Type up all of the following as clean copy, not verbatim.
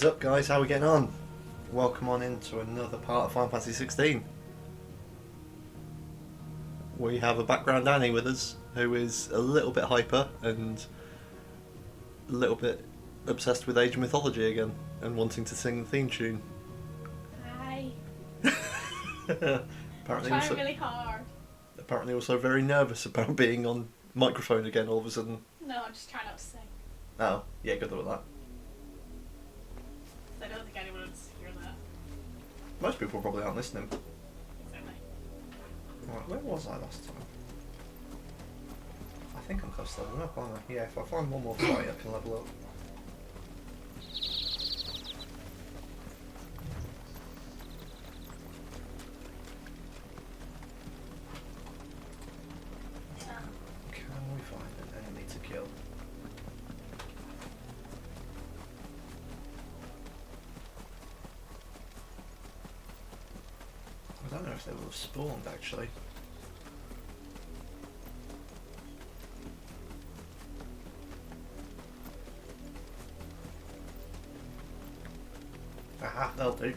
What is up, guys? How are we getting on? Welcome on into another part of Final Fantasy 16. We have a background Annie with us, who is a little bit hyper and a little bit obsessed with age mythology again, and wanting to sing the theme tune. Hi. Apparently Trying also, really hard. apparently also very nervous about being on microphone again all of a sudden. No, I'm just trying not to sing. Oh, yeah, good luck with that. I don't think anyone would hear that. Most people probably aren't listening. Exactly. Right, where was I last time? I think I'm close to leveling up, aren't I? Yeah, if I find one more fight, I can level up. Can we find an enemy to kill? I don't know if they will have spawned actually. Aha, they'll do.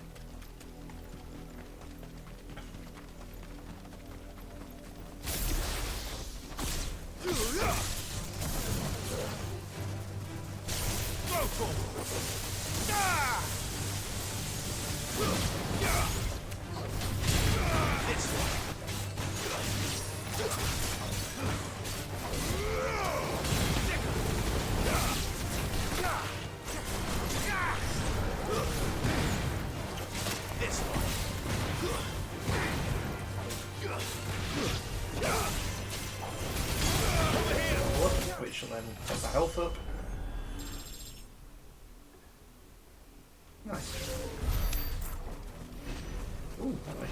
Which will then get the health up. Nice. Ooh, that way.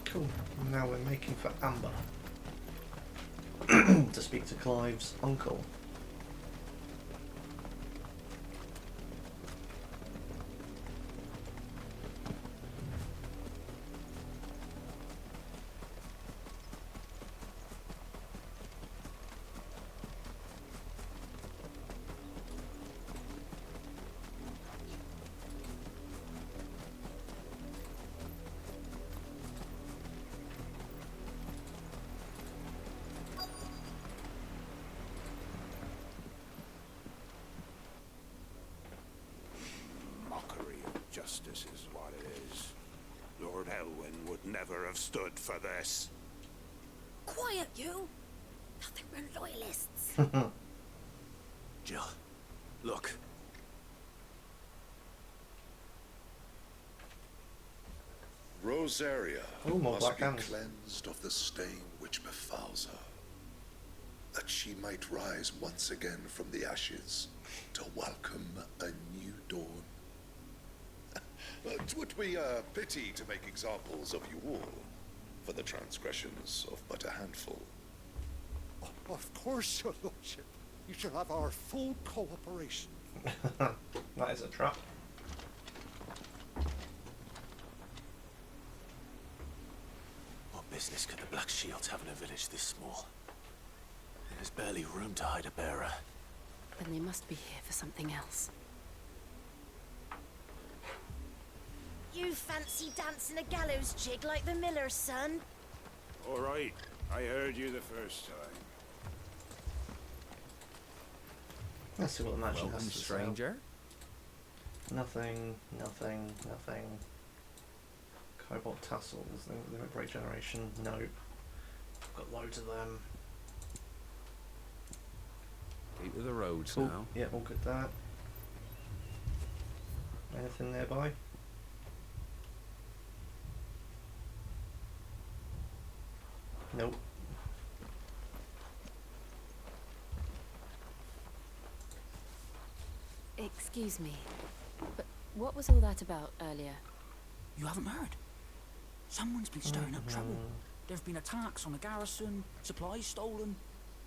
Cool. Now we're making for Amber to speak to Clive's uncle. Justice is what it is. Lord Elwyn would never have stood for this. Quiet, you! Nothing, we're loyalists. Jill, look. Rosaria Oh, more must black be hands. cleansed of the stain which befouls her, that she might rise once again from the ashes to welcome a new dawn. 'Twould be a pity to make examples of you all, for the transgressions of but a handful. Of course, your lordship. You shall have our full cooperation. That is a trap. What business could the Black Shields have in a village this small? There's barely room to hide a bearer. Then they must be here for something else. You fancy dancing a gallows jig like the miller's son? All right, I heard you the first time. Let's see what the mansion Welcome, has to say. stranger. Nothing, nothing, nothing. Cobalt tassels, limit break generation, nope. I've got loads of them. Keep to the roads Cool. now. Yeah, all good there. Anything nearby? Nope. Excuse me, but what was all that about earlier? You haven't heard? Someone's been stirring up trouble. There've been attacks on the garrison, supplies stolen.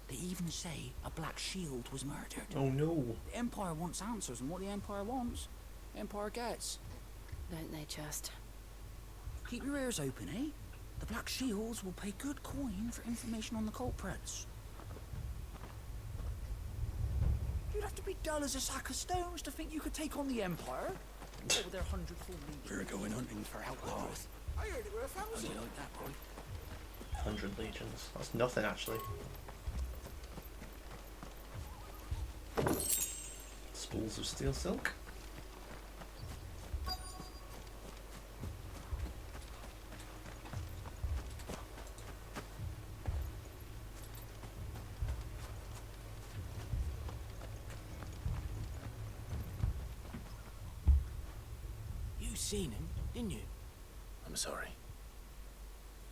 They even say a Black Shield was murdered. Oh no. The Empire wants answers, and what the Empire wants, Empire gets. Don't they just? Keep your ears open, eh? The Black Shields will pay good coin for information on the culprits. You'd have to be dull as a sack of stones to think you could take on the Empire. What with their 100-fold legions? We're going hunting for outlaws. I heard it were a How do thousand. you like that, boy? 100 legions. That's nothing, actually. Spools of steel silk. You seen him, didn't you? I'm sorry.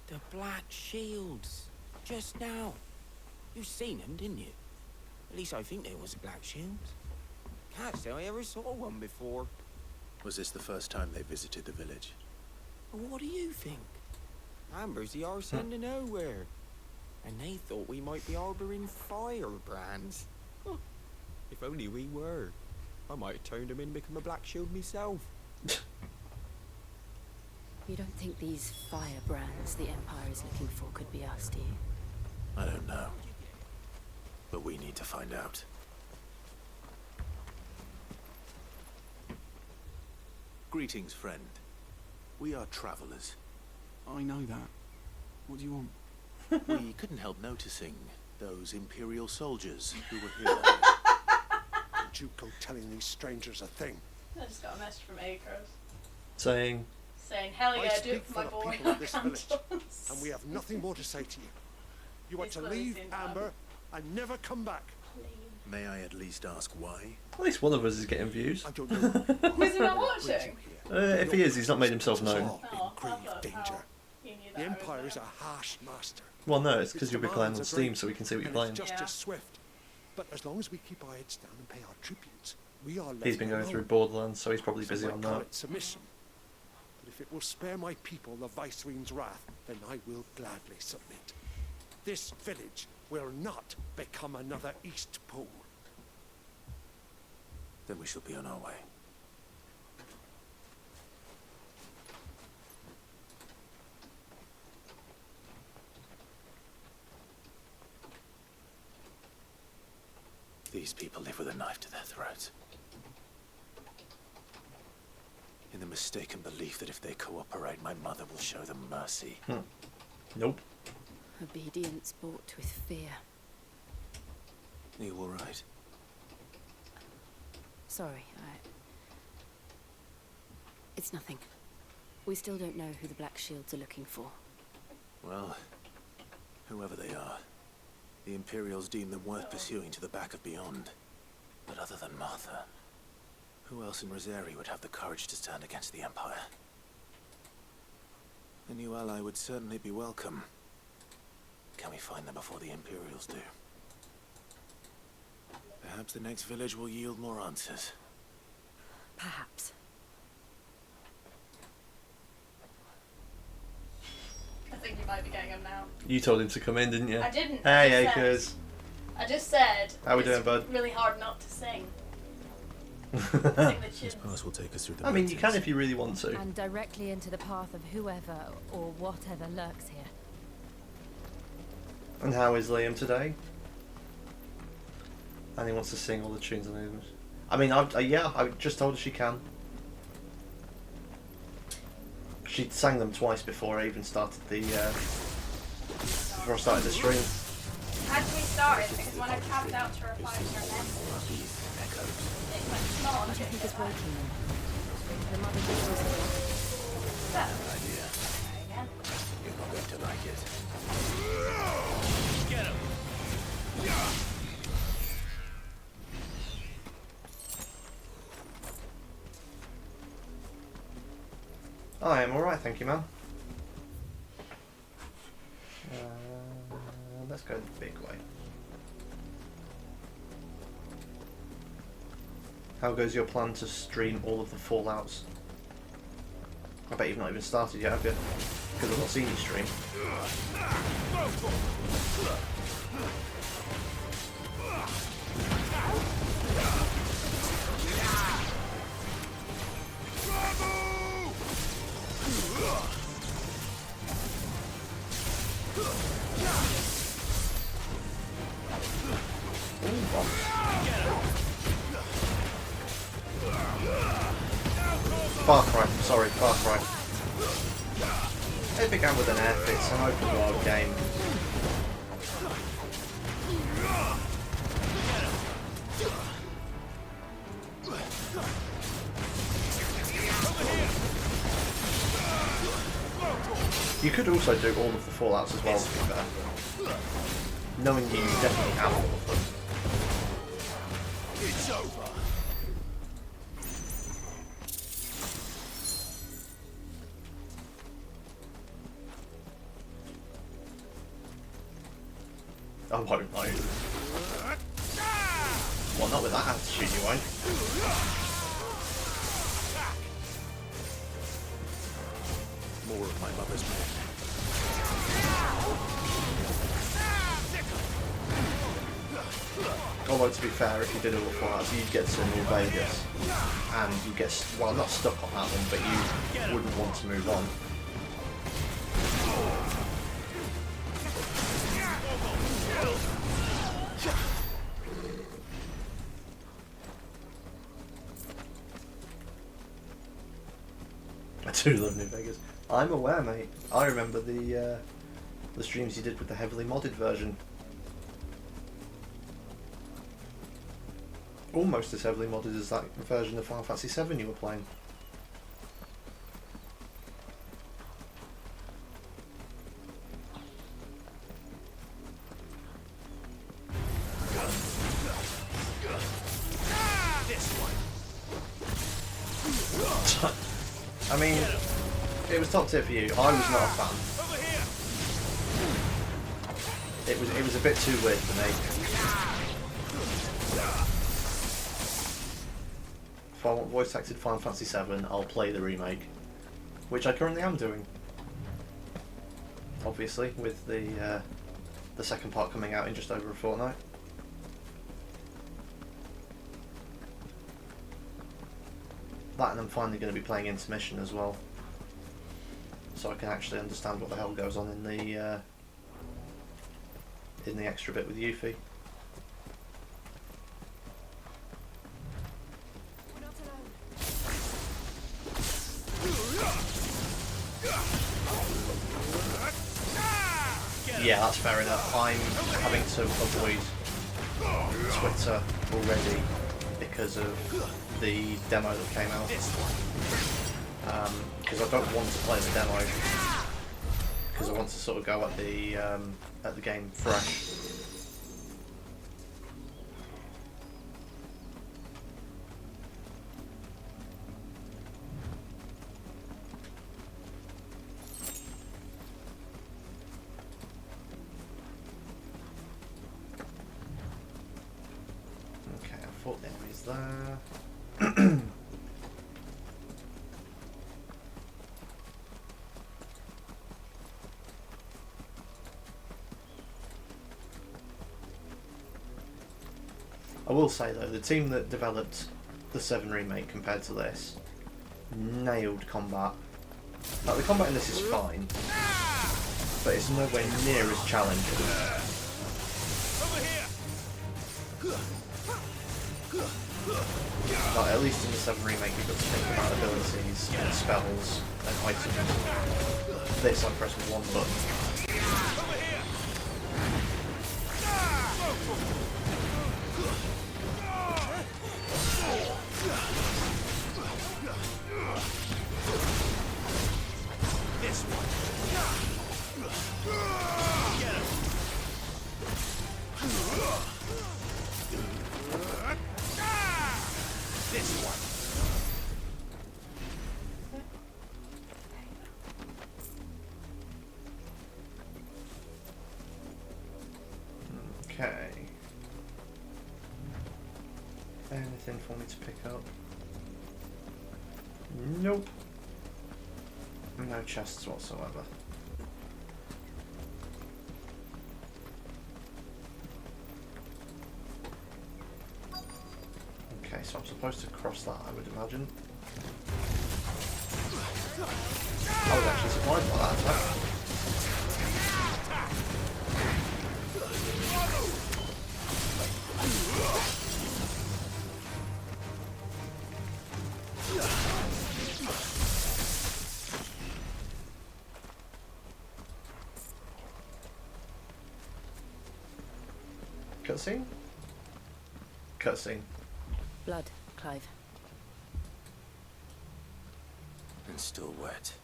The Black Shields. Just now. You seen them, didn't you? At least I think there was a Black Shield. Can't say I ever saw one before. Was this the first time they visited the village? Well, what do you think? Amber's the arse end of nowhere. And they thought we might be harboring firebrands. Huh. If only we were. I might have turned them in and become a Black Shield myself. You don't think these firebrands the Empire is looking for could be us, do you? I don't know. But we need to find out. Greetings, friend. We are travelers. I know that. What do you want? We couldn't help noticing those Imperial soldiers who were here. Don't you go telling these strangers a thing. I just got a message from Acres Saying, hell I yeah, do speak it for my for the boy. people of this village, Cantons. and we have nothing more to say to you. You are It's to clearly leave seen Amber and never come back. May I at least ask why? at least one of us is getting views. I don't know. Was he not watching? If he is, he's not made himself known. All in Oh, grave that's danger. He knew that The I was Empire is there. a harsh master. Well, no, it's Its because you'll be playing on demands are Steam, great, so we can see what you're and playing. it's just Yeah. as swift. But as long as we keep our heads down and pay our tributes, we are left He's been going alone. through Borderlands, so he's probably Some busy might on call that. it submission. But if it will spare my people the Viceroy's wrath, then I will gladly submit. This village will not become another East Pole. Then we shall be on our way. These people live with a knife to their throats. In the mistaken belief that if they cooperate, my mother will show them mercy. Nope. Obedience bought with fear. Are you all right? Sorry, It's nothing. We still don't know who the Black Shields are looking for. Well, whoever they are, the Imperials deem them worth pursuing to the back of beyond. But other than Martha, who else in Rosaria would have the courage to stand against the Empire? A new ally would certainly be welcome. Can we find them before the Imperials do? Perhaps the next village will yield more answers. Perhaps. I think you might be getting him now. You told him to come in, didn't you? I didn't. Hey, I just Acres. said- I just said. How we it's doing, bud? Really hard not to sing. Sing the This tunes. pass will take us through the I mean, you can mountains. if you really want to. And directly into the path of whoever or whatever lurks here. And how is Liam today? And he wants to sing all the tunes on him. I mean, yeah, I just told her she can. She sang them twice before I even started the before I started the stream. Had we started, because when I tapped out to reply to your message, it went not on What do you think is it. waking them? The mother was So, Idea. again. You're not going to like it. I am alright, thank you, man. Let's go the big way. How goes your plan to stream all of the Fallouts? I bet you've not even started yet, have you? Because I've not seen you stream. Far Cry, sorry, Far Cry. It began with an F, it's an open world game. You could also do all of the Fallouts as well, to be fair. Knowing you definitely have all of them. It's over. I won't, mate. Well, not with that attitude, you won't. More of my mother's men. Although, to be fair, if you did all the Fallouts, you'd get to New Vegas. And you get, well, not stuck on that one, but you wouldn't want to move on. I do love New Vegas. I'm aware, mate. I remember the streams you did with the heavily modded version. Almost as heavily modded as that version of Final Fantasy VII you were playing. I mean, it was top tier for you. I was not a fan. It was a bit too weird for me. If I want voice acted Final Fantasy VII, I'll play the remake, which I currently am doing. Obviously, with the second part coming out in just over a fortnight. That, and I'm finally going to be playing Intermission as well, so I can actually understand what the hell goes on in the extra bit with Yuffie. Yeah, that's fair enough. I'm having to avoid Twitter already because of the demo that came out. Because I don't want to play the demo. Because I want to sort of go at the game fresh. There. I will say though, the team that developed the 7 remake compared to this nailed combat. Like, the combat in this is fine, but it's nowhere near as challenging. Like, at least in the 7 remake you've got to think about abilities and spells and items. This I press with one button. This one. This one. Okay. Anything for me to pick up? Nope. No chests whatsoever. Okay, so I'm supposed to cross that, I would imagine. I was actually surprised by that attack. Cutscene? Cutscene. Blood, Clive. And still wet.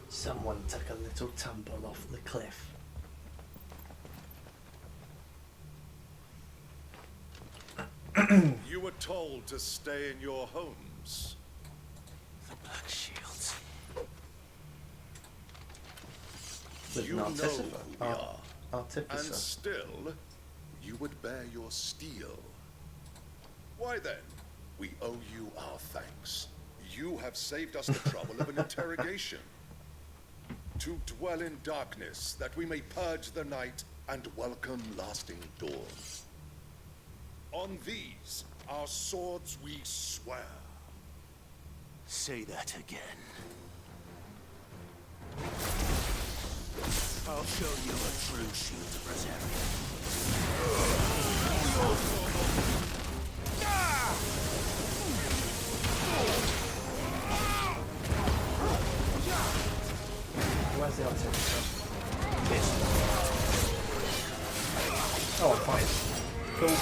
Someone took a little tumble off the cliff. You were told to stay in your homes. The Black Shields. With You an know artificer. who we are. And Artificer. still, you would bear your steel. Why then, we owe you our thanks. You have saved us the trouble of an interrogation. To dwell in darkness, that we may purge the night and welcome lasting dawn. On these, our swords we swear. Say that again. I'll show you a true shield of Rosaria. Where's the artificer? Oh, I'm fine. Cool.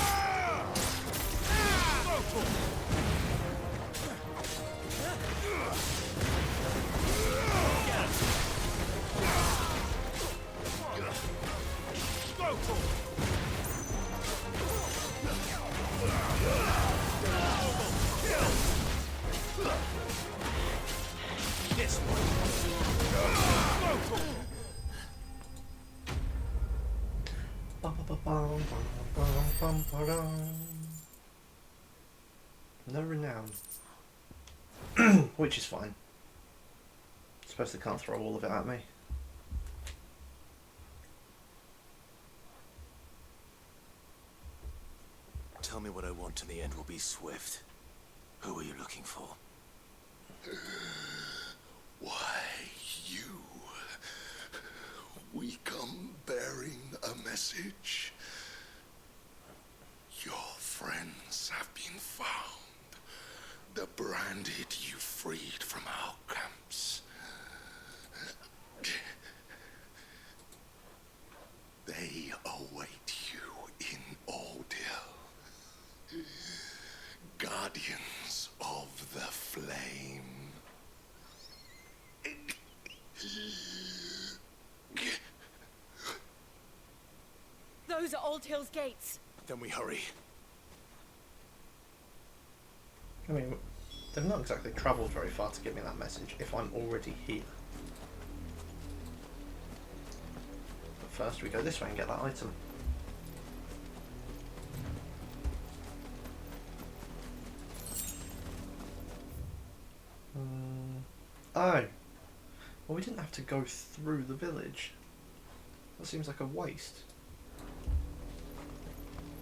No renown. Which is fine. Suppose they can't throw all of it at me. Tell me what I want and the end will be swift. Who are you looking for? Why, you. We come bearing a message. Your friends have been found. The branded you freed from our camps. They await you in Ordeal. Guardians of the Flame. Those are Old Hill's gates. Then we hurry. I mean, they've not exactly travelled very far to give me that message if I'm already here. But first we go this way and get that item. Oh. Well, we didn't have to go through the village. That seems like a waste.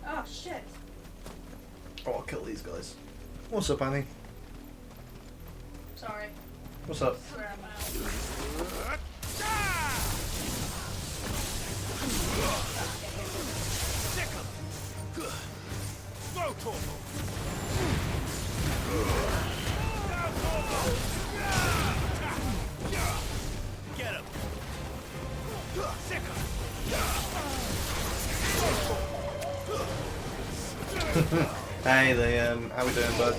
Oh shit. Oh, I'll kill these guys. What's up, Annie? Sorry. What's up? Swear I'm out. Get him! Hey, how we doing, bud?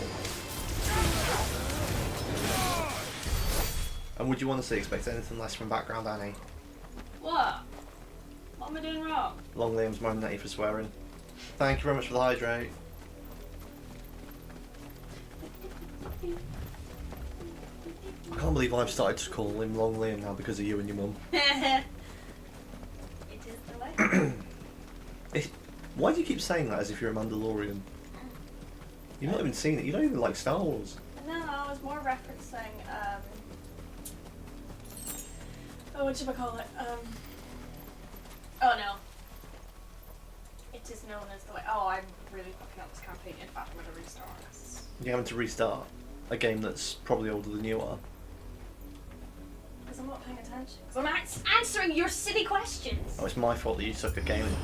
And would you honestly expect anything less from background Annie? What? What am I doing wrong? Long Liam's moaning at you for swearing. Thank you very much for the hydrate. I can't believe I've started to call him Long Liam now because of you and your mum. It is the way. Why do you keep saying that as if you're a Mandalorian? You've not even seen it. You don't even like Star Wars. No, I was more referencing, oh, whatchamacallit, oh no. It is known as the way. Oh, I'm really fucking up this campaign. In fact, I'm gonna restart this. You're having to restart a game that's probably older than you are. Because I'm not paying attention. Because I'm answering your silly questions. Oh, it's my fault that you suck at gaming.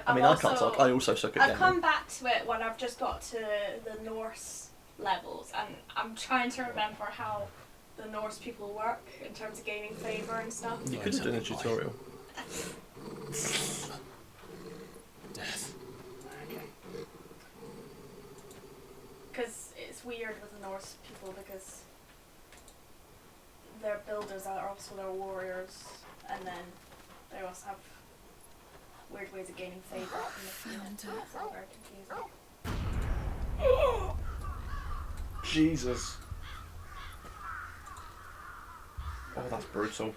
I mean, also, I can't talk. I also suck at I've gaming. come back to it when I've just got to the Norse levels, and I'm trying to remember how the Norse people work in terms of gaining favour and stuff. You could have done a tutorial. Death. Because it's weird with the Norse people because their builders are also their warriors, and then they also have weird ways of gaining favour from the field. It's all very confusing. Jesus. Oh, that's brutal.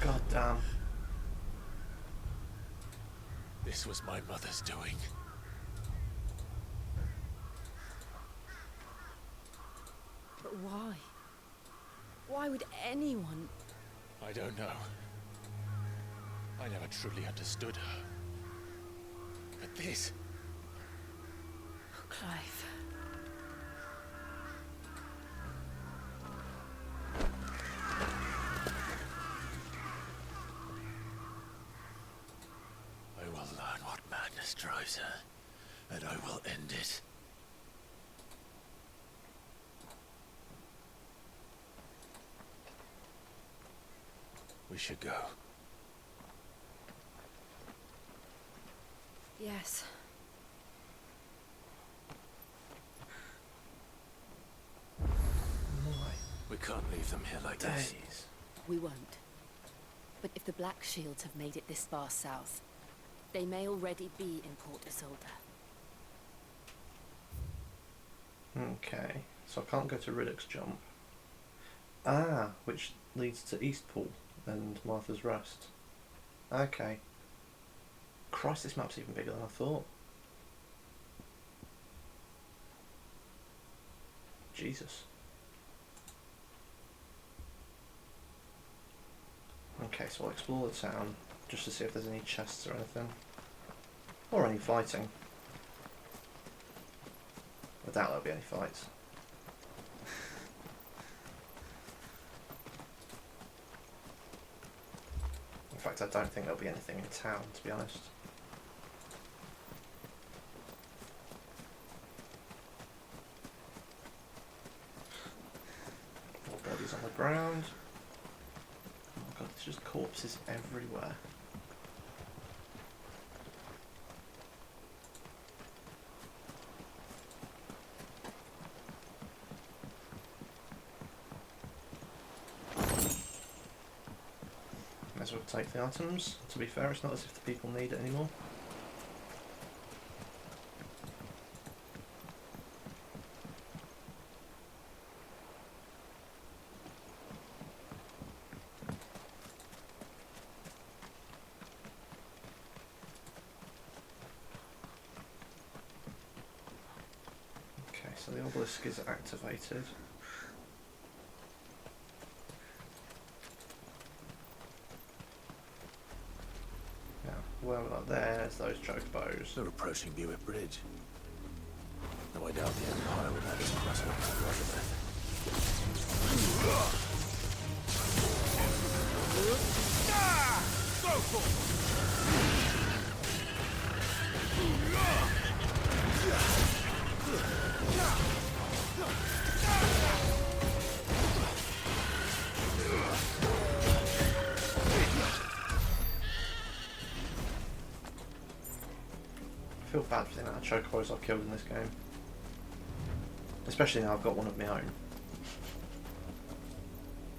God damn. This was my mother's doing. But why? Why would anyone... I don't know. I never truly understood her. But this... Oh, Clive. I will learn what madness drives her, and I will end it. We should go. Yes. We can't leave them here like this. Days. We won't. But if the Black Shields have made it this far south, they may already be in Port Isolde. Okay, so I can't go to Riddick's Jump. Ah, which leads to Eastpool and Martha's Rest. Okay. Christ, this map's even bigger than I thought. Jesus. Okay, so I'll explore the town just to see if there's any chests or anything. Or any fighting. I doubt there'll be any fights. In fact, I don't think there'll be anything in town, to be honest. More bodies on the ground. Oh my god, there's just corpses everywhere. Might as well take the items. To be fair, it's not as if the people need it anymore. Okay, so the obelisk is activated. Well, there's those chocobos. They're approaching Buick Bridge. Though I doubt the Empire would let us cross over to Elizabeth. Go for I feel bad for the amount of chocobos I've killed in this game. Especially now I've got one of my own.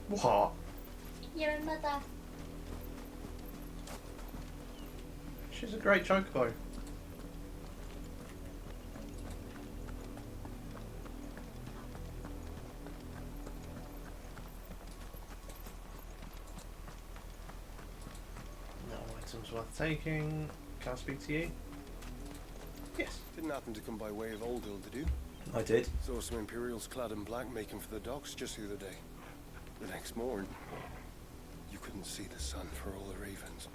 What? Your mother. She's a great chocobo. No items worth taking. Can I speak to you? Yes. Didn't happen to come by way of Oldhill, did you? I did. Saw some Imperials clad in black making for the docks just the other day. The next morning, you couldn't see the sun for all the ravens.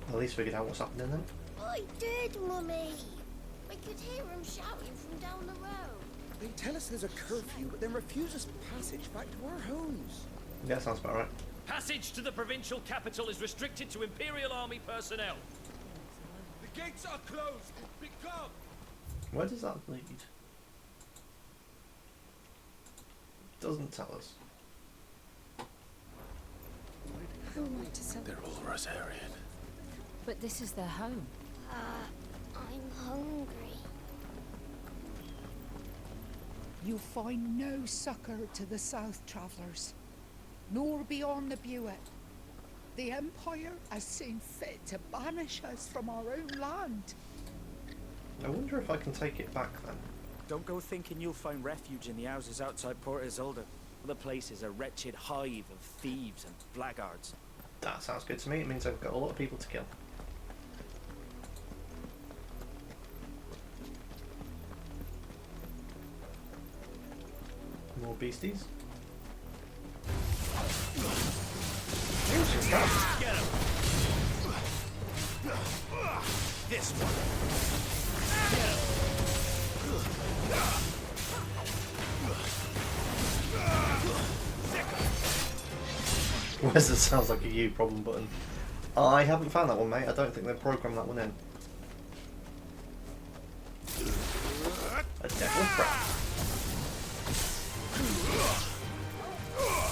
At least figured out what's happening then. I did, Mummy. I could hear them shouting from down the road. They tell us there's a curfew, but then refuse us passage back to our homes. Yeah, sounds about right. Passage to the provincial capital is restricted to Imperial Army personnel. The gates are closed. Become. Where does that lead? Doesn't tell us. They're all Rosarian. But this is their home. I'm hungry. You find no succor to the south travellers, nor beyond the Buet. The Empire has seen fit to banish us from our own land. I wonder if I can take it back then. Don't go thinking you'll find refuge in the houses outside Port Isolde. The place is a wretched hive of thieves and blackguards. That sounds good to me. It means I've got a lot of people to kill. More beasties. Get him! This one. Get him! Where's the sounds like a U problem button? I haven't found that one, mate. I don't think they've programmed that one in. A devil crab.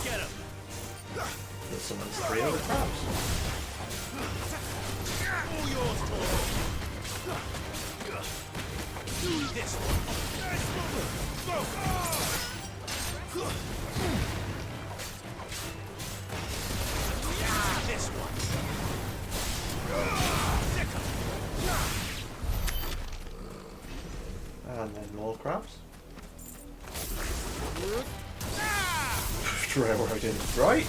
Get him! That summons 3 other crabs. All yours, Tor. This one. This one. And then more crabs. Railroading, right?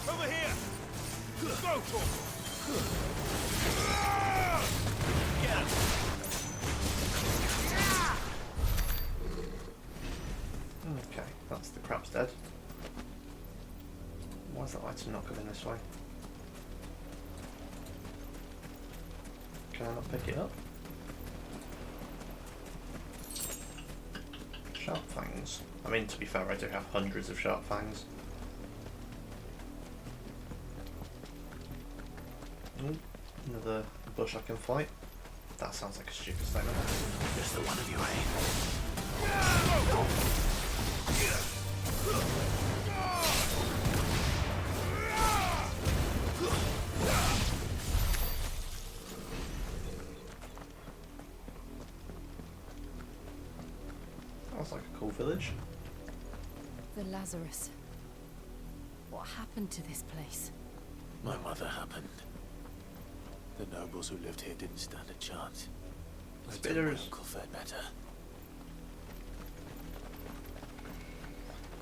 Over here. Go, Tor. Get him. Okay, that's the crab's dead. Why is that item not going this way? Can I not pick it up? Sharp fangs. I mean, to be fair, I do have hundreds of sharp fangs. Another bush I can fight. That sounds like a stupid statement. Just the one of you, eh? Sounds like a cool village. The Lazarus. What happened to this place? My mother happened. The nobles who lived here didn't stand a chance. I told my uncle fared better.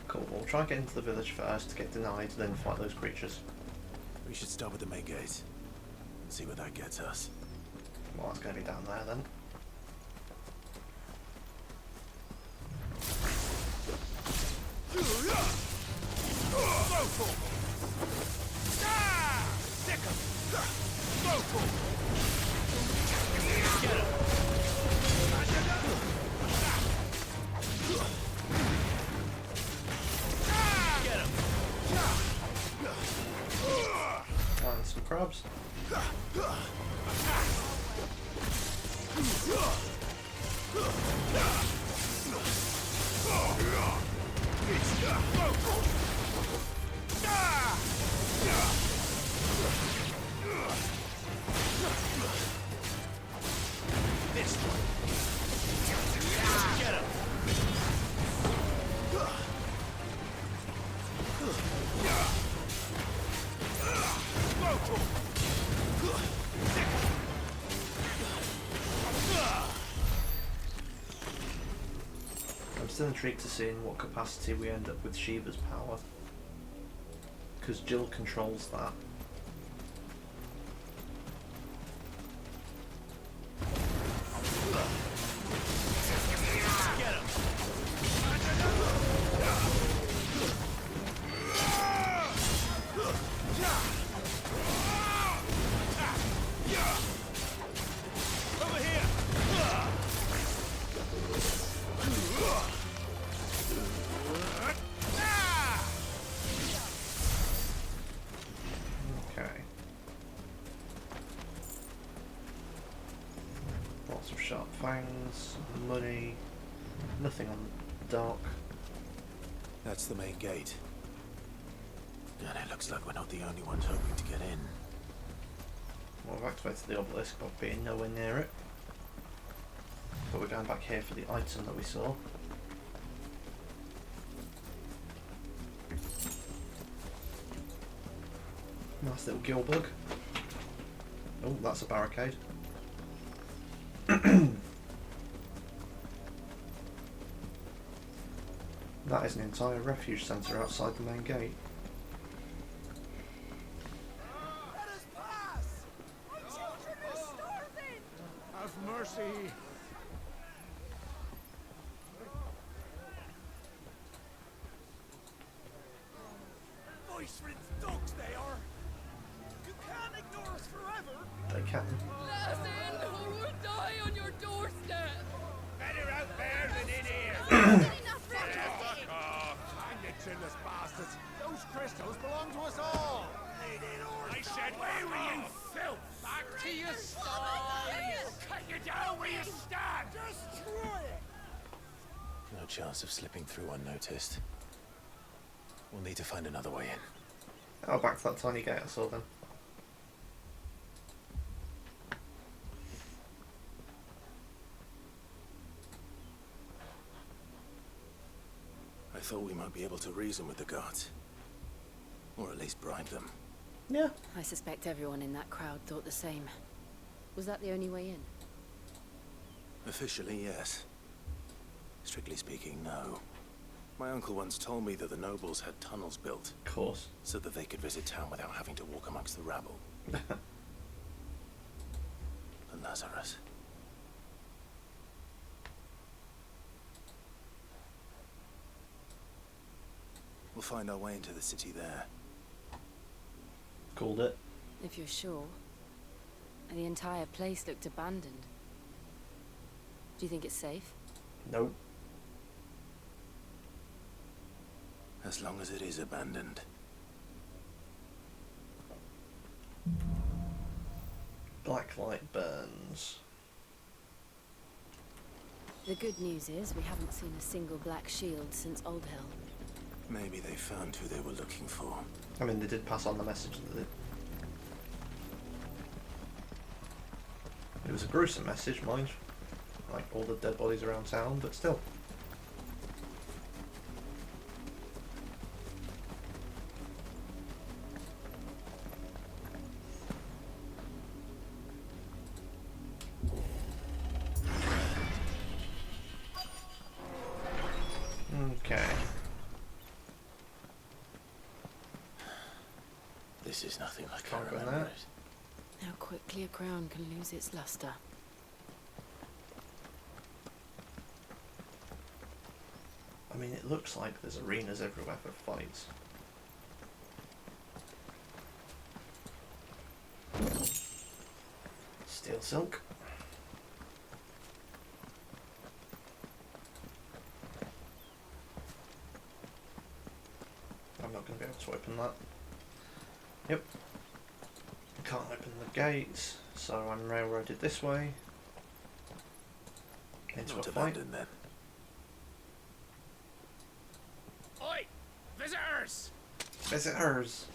Cool, we'll try and get into the village first, get denied, then fight those creatures. We should start with the main gate and see where that gets us. Well, that's going to be down there then. And some crabs. This one. Get him. I'm still intrigued to see in what capacity we end up with Shiva's power. Because Jill controls that. Sharp fangs, money, nothing on the dock. That's the main gate. And it looks like we're not the only ones hoping to get in. Well, I've activated the obelisk by being nowhere near it. But we're going back here for the item that we saw. Nice little gill bug. Oh, that's a barricade. That is an entire refuge centre outside the main gate. Let us pass! Our children are starving! Have mercy! Voice-ridden dogs they are! You can't ignore us forever! They can. Let us in, or we'll die on your doorstep. Better out there than in here! Fuck off! Hang the chinless bastards! Those crystals belong to us all! I said, where were you, filth? Back to your stalls! Cut you down where you stand! Destroy it! No chance of slipping through unnoticed. We'll need to find another way in. Oh, back to that tiny gate I saw then. I thought we might be able to reason with the guards. Or at least bribe them. Yeah. I suspect everyone in that crowd thought the same. Was that the only way in? Officially, yes. Strictly speaking, no. My uncle once told me that the nobles had tunnels built. Of course. So that they could visit town without having to walk amongst the rabble. The Lazarus. We'll find our way into the city there. Called it. If you're sure. The entire place looked abandoned. Do you think it's safe? Nope. As long as it is abandoned. Black light burns. The good news is we haven't seen a single black shield since Old Hill. Maybe they found who they were looking for. I mean, they did pass on the message that it was a gruesome message, mind. Like all the dead bodies around town, but still. Okay. This is nothing like I Can't go remember there. it. How quickly a crown can lose its luster. I mean, it looks like there's arenas everywhere for fights. Steel silk. I'm not going to be able to open that. Yep. Can't open the gates, so I'm railroaded this way. Into Not a fight. abandoned then. Oi! Visitors! Visitors!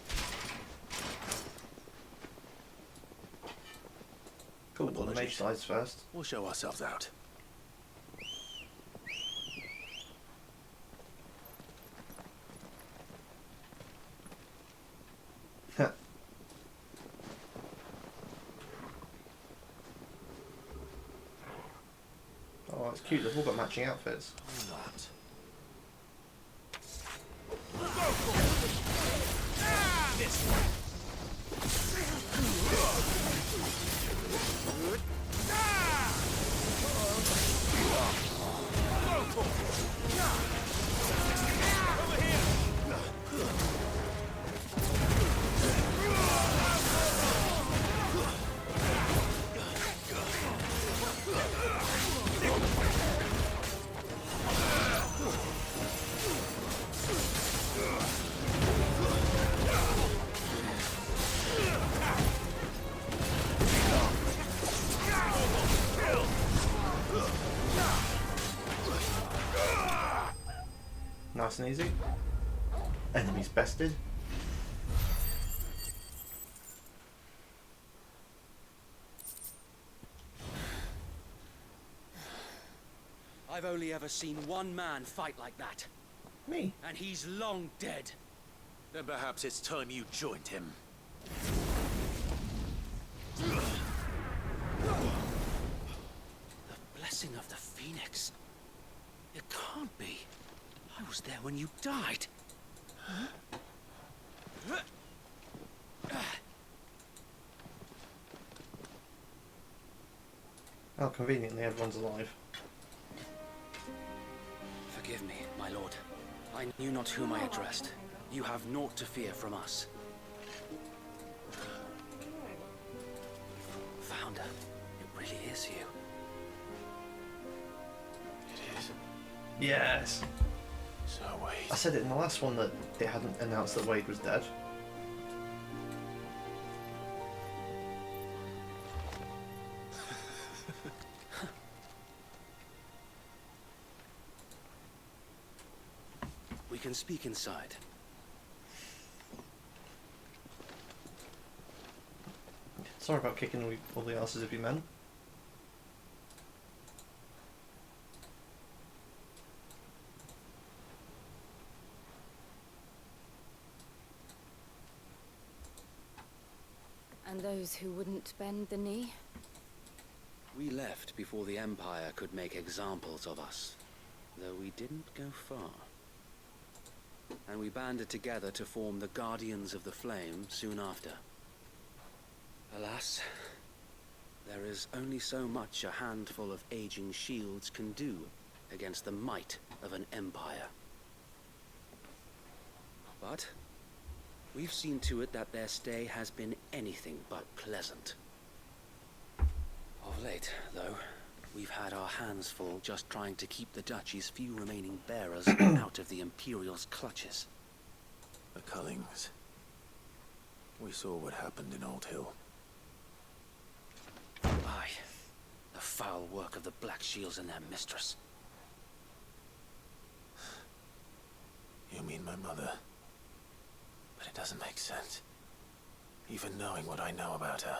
Cool, well the mage dies first. We'll show ourselves out. Oh, it's cute, they've all got matching outfits. Not. This way! Nice and easy. Enemies bested. I've only ever seen one man fight like that. Me? And he's long dead. Then perhaps it's time you joined him. The blessing of the Phoenix. It can't be. I was there when you died. How conveniently everyone's alive. Forgive me, my lord. I knew not whom I addressed. You have naught to fear from us. Founder, it really is you. It is. Yes! So Wade. I said it in the last one that they hadn't announced that Wade was dead. We can speak inside. Sorry about kicking all the asses of you men. And those who wouldn't bend the knee? We left before the Empire could make examples of us, though we didn't go far. And we banded together to form the Guardians of the Flame soon after. Alas, there is only so much a handful of aging shields can do against the might of an empire. But we've seen to it that their stay has been anything but pleasant. Of late, though, we've had our hands full just trying to keep the Duchy's few remaining bearers out of the Imperial's clutches. The Cullings. We saw what happened in Old Hill. Aye. The foul work of the Black Shields and their mistress. You mean my mother? But it doesn't make sense. Even knowing what I know about her.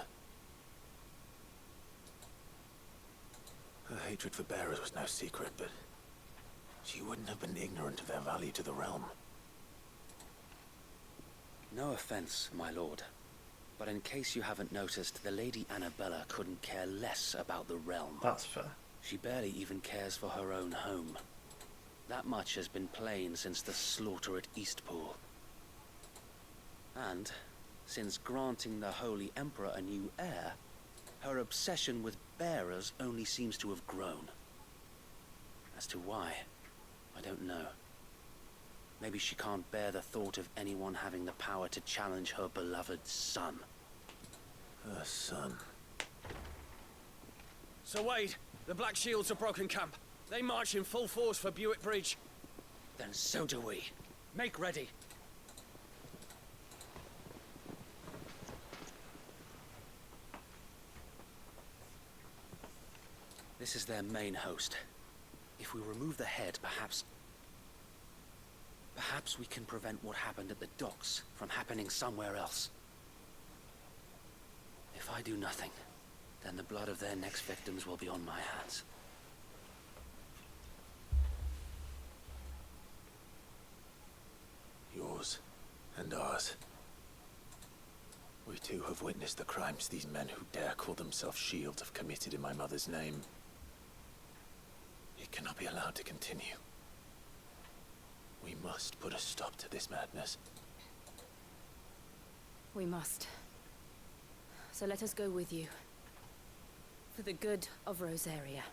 Her hatred for bearers was no secret, but she wouldn't have been ignorant of their value to the realm. No offense, my lord. But in case you haven't noticed, the Lady Annabella couldn't care less about the realm. That's fair. She barely even cares for her own home. That much has been plain since the slaughter at Eastpool. And, since granting the Holy Emperor a new heir, her obsession with bearers only seems to have grown. As to why, I don't know. Maybe she can't bear the thought of anyone having the power to challenge her beloved son. Her son? Sir Wade, the Black Shields have broken camp. They march in full force for Buick Bridge. Then so do we. Make ready. This is their main host. If we remove the head, perhaps we can prevent what happened at the docks from happening somewhere else. If I do nothing, then the blood of their next victims will be on my hands. Yours and ours. We too have witnessed the crimes these men who dare call themselves shields have committed in my mother's name. It cannot be allowed to continue. We must put a stop to this madness. We must. So let us go with you. For the good of Rosaria.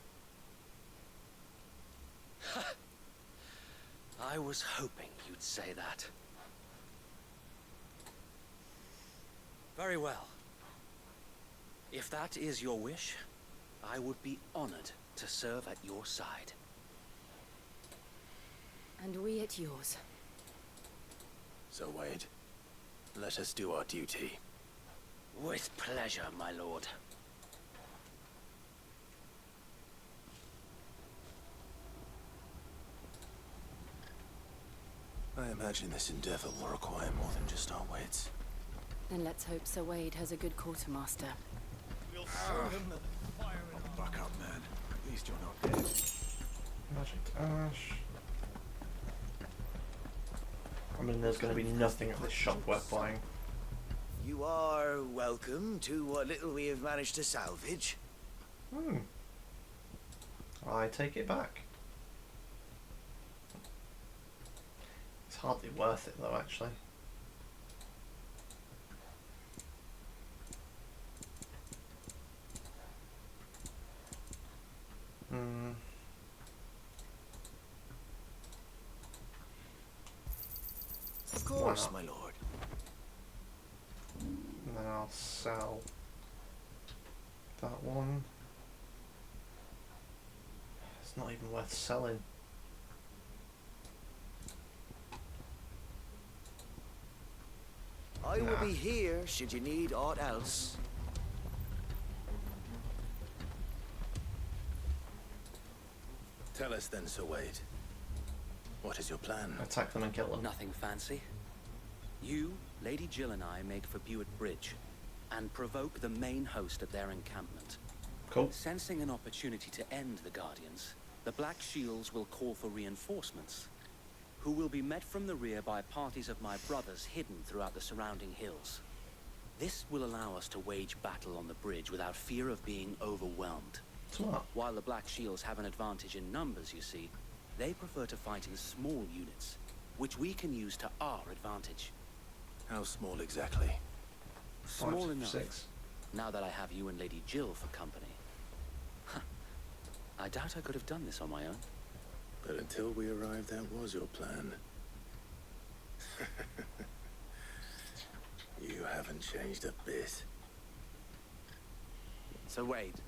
I was hoping you'd say that. Very well. If that is your wish, I would be honored to serve at your side. And we at yours. So, Wade, let us do our duty. With pleasure, my lord. I imagine this endeavor will require more than just our wits. Then let's hope Sir Wade has a good quartermaster. We'll show him that the fire in our... Buck up, man. At least you're not dead. Magic Ash. I mean, there's going to be nothing at this shop worth buying. You are welcome to what little we have managed to salvage. I take it back. It's hardly worth it though, actually. Of course, my lord. And then I'll sell that one. It's not even worth selling. I will be here should you need aught else. Tell us then, Sir Wade. What is your plan? Attack them and kill them. Nothing fancy. You, Lady Jill and I make for Buett Bridge and provoke the main host at their encampment. Cool. Sensing an opportunity to end the Guardians, the Black Shields will call for reinforcements, who will be met from the rear by parties of my brothers hidden throughout the surrounding hills. This will allow us to wage battle on the bridge without fear of being overwhelmed. Smart. While the Black Shields have an advantage in numbers, you see, they prefer to fight in small units, which we can use to our advantage. How small exactly? Small 5 to enough. 6. Now that I have you and Lady Jill for company. I doubt I could have done this on my own. But until we arrived, that was your plan. You haven't changed a bit. So Wade,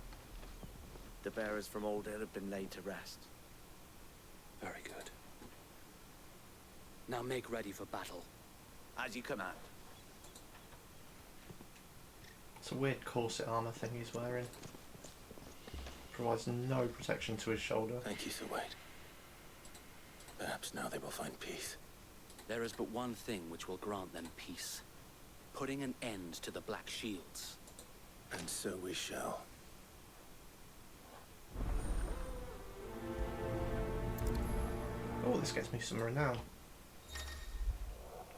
the bearers from Old Hill have been laid to rest. Very good. Now make ready for battle. As you command. It's a weird corset armor thing he's wearing. Provides no protection to his shoulder. Thank you, Sir Wade. Perhaps now they will find peace. There is but one thing which will grant them peace. Putting an end to the Black Shields. And so we shall. Oh, this gets me some renown.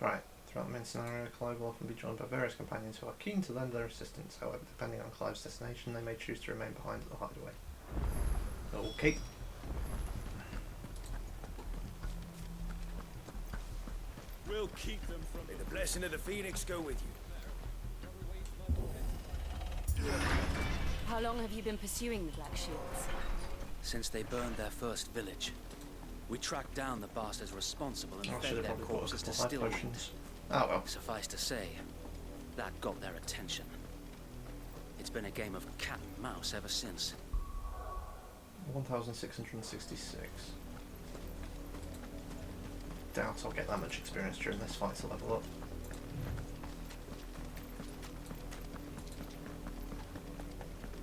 Right, throughout the main scenario, Clive will often be joined by various companions who are keen to lend their assistance. However, depending on Clive's destination, they may choose to remain behind at the hideaway. Okay. We'll keep them from... May the blessing of the Phoenix go with you. How long have you been pursuing the Black Shields? Since they burned their first village. We tracked down the bastards responsible and fed their corpses to Stillwind. Oh well. Suffice to say, that got their attention. It's been a game of cat and mouse ever since. 1,666. Doubt I'll get that much experience during this fight to level up.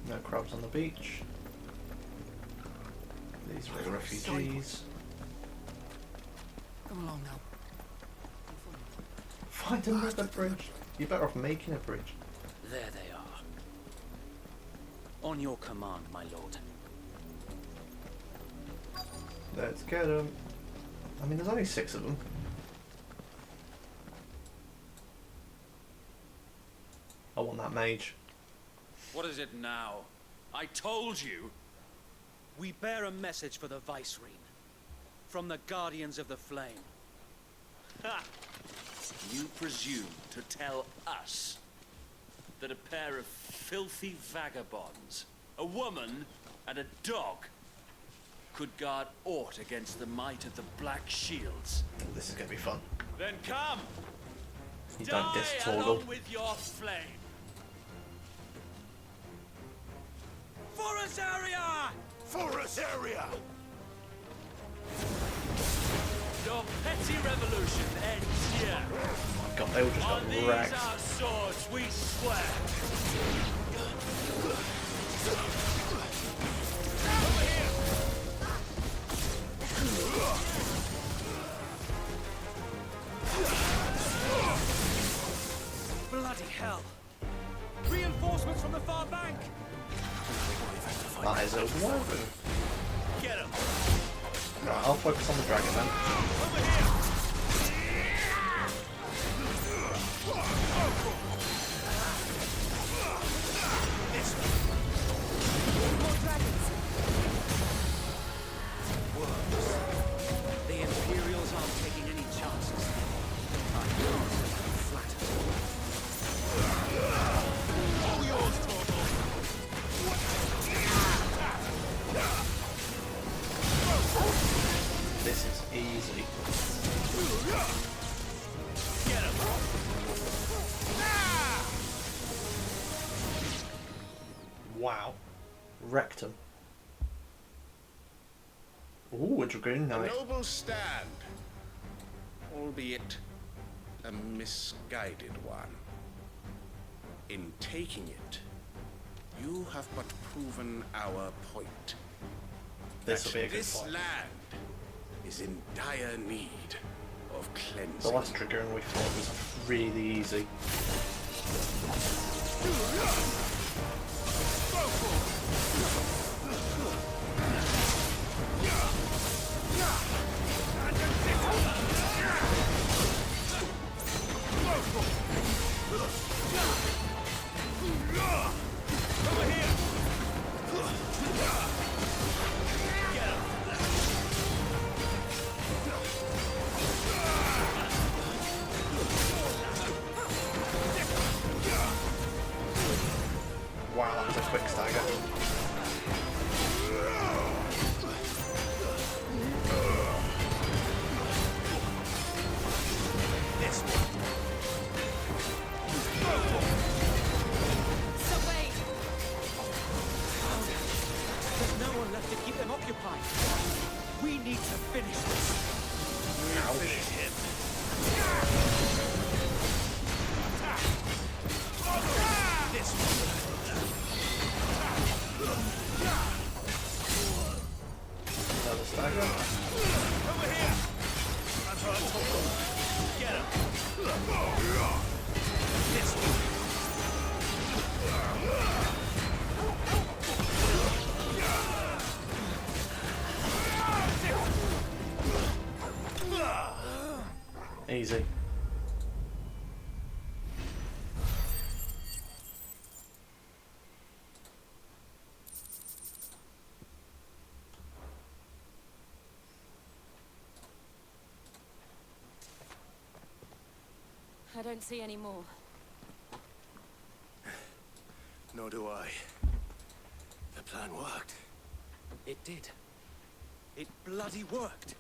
No crabs on the beach. These are the refugees. Come along now. Find another bridge. You're better off making a bridge. There they are. On your command, my lord. Let's get them. I mean, there's only 6 of them. I want that mage. What is it now? I told you. We bear a message for the Vicereine. From the Guardians of the Flame. Ha! You presume to tell us that a pair of filthy vagabonds, a woman and a dog, could guard aught against the might of the Black Shields? This is going to be fun. Then come! You don't diss Die Torgal. along with your flame! For Rosaria! For Rosaria! Your petty revolution ends here. Oh my god, they all just got On these wrecked. our swords we swear. Over here! Reinforcements from the far bank. That is a wyvern. Get him. Right, I'll focus on the dragon then. Over here. More dragons. Worms. The Imperials aren't taking any chances. Our chances are flattered. All yours, Torgal. This is easy. Get him. Wow. Wrecked him. Ooh, a Dragoon A Knight. noble stand, albeit a misguided one. In taking it, you have but proven our point. This'll that be a good this fight. land is in dire need of The cleansing. last Dragoon we fought was really easy. Wow, that was a quick stagger. This one. There's no one left to keep them occupied. We need to finish this. Finish him. This one. Another stagger. Over here. That's what I told them. Get him. This one. Easy. I don't see any more. Nor do I. The plan worked. It did. It bloody worked.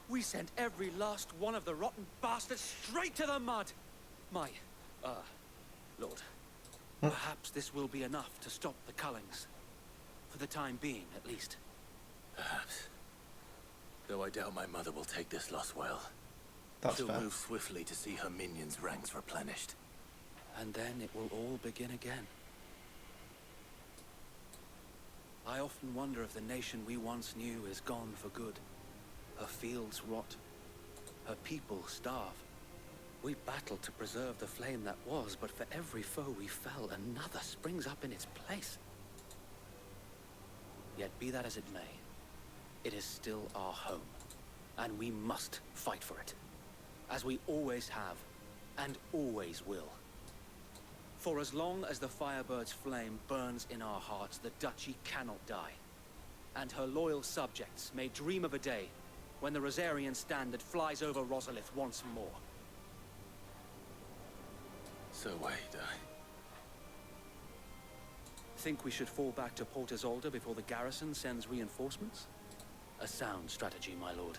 We sent every last one of the rotten bastards straight to the mud. My, Lord. Perhaps this will be enough to stop the Cullings. For the time being, at least. Perhaps. Though I doubt my mother will take this loss well. That's She'll fair. move swiftly to see her minions' ranks replenished. And then it will all begin again. I often wonder if the nation we once knew is gone for good. Her fields rot. Her people starve. We battled to preserve the flame that was, but for every foe we fell, another springs up in its place. Yet be that as it may, it is still our home, and we must fight for it, as we always have, and always will. For as long as the Firebird's flame burns in our hearts, the Duchy cannot die, and her loyal subjects may dream of a day when the Rosarian standard flies over Rosalith once more. So wait, Think we should fall back to Port Isolde before the garrison sends reinforcements? A sound strategy, my lord.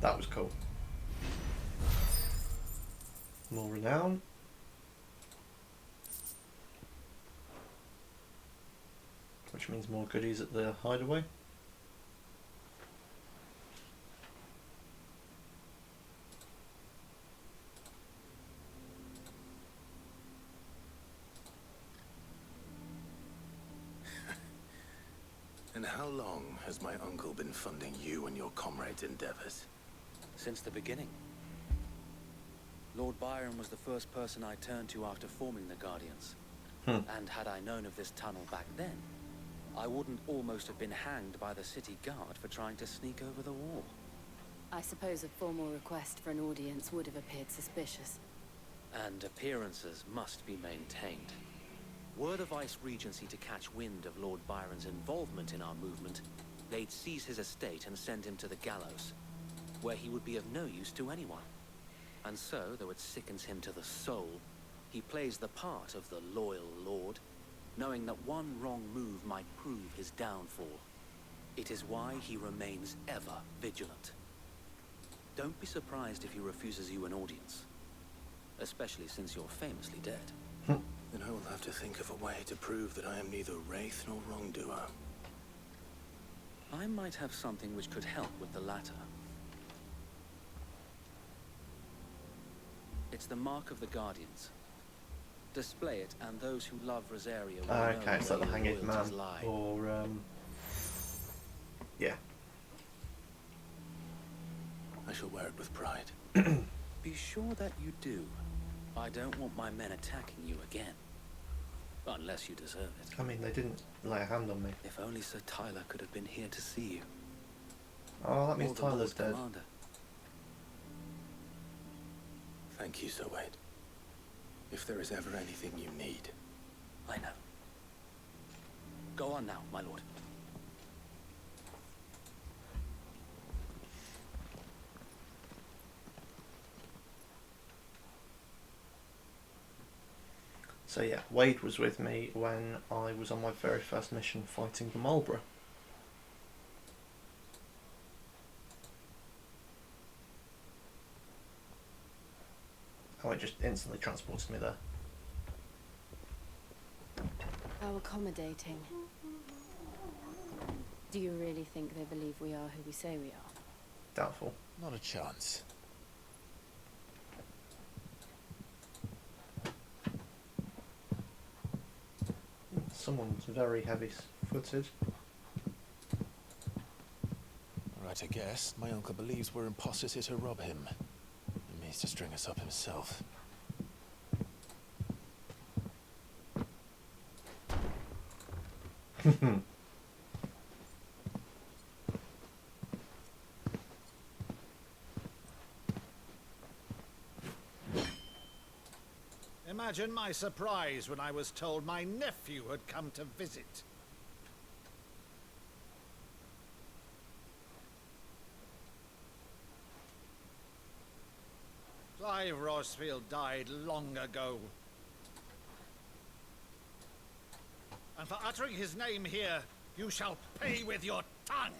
That was cool. More renown. Which means more goodies at the hideaway. An And how long has my uncle been funding you and your comrades' endeavors? Since the beginning. Lord Byron was the first person I turned to after forming the Guardians. And had I known of this tunnel back then, I wouldn't almost have been hanged by the city guard for trying to sneak over the wall. I suppose a formal request for an audience would have appeared suspicious. And appearances must be maintained. Were the Vice-Regency to catch wind of Lord Byron's involvement in our movement, they'd seize his estate and send him to the gallows, where he would be of no use to anyone. And so, though it sickens him to the soul, he plays the part of the loyal lord, knowing that one wrong move might prove his downfall. It is why he remains ever vigilant. Don't be surprised if he refuses you an audience, especially since you're famously dead. Then I will have to think of a way to prove that I am neither wraith nor wrongdoer. I might have something which could help with the latter. It's the mark of the Guardians. Display it, and those who love Rosaria will know okay, it's like the where Hanged your Man, loyalties lie. or yeah. I shall wear it with pride. Be sure that you do. I don't want my men attacking you again. Unless you deserve it. I mean, they didn't lay a hand on me. If only Sir Tyler could have been here to see you. Oh, that means Or the Tyler's Lord dead. Commander. Thank you, Sir Wade. If there is ever anything you need. I know. Go on now, my lord. So yeah, Wade was with me when I was on my very first mission fighting the Marlborough. Oh, it just instantly transported me there. How accommodating. Do you really think they believe we are who we say we are? Doubtful. Not a chance. Someone's very heavy-footed. Right, I guess. My uncle believes we're imposters here to rob him. He means to string us up himself. Imagine my surprise when I was told my nephew had come to visit. Clive Rosfield died long ago. And for uttering his name here, you shall pay with your tongue.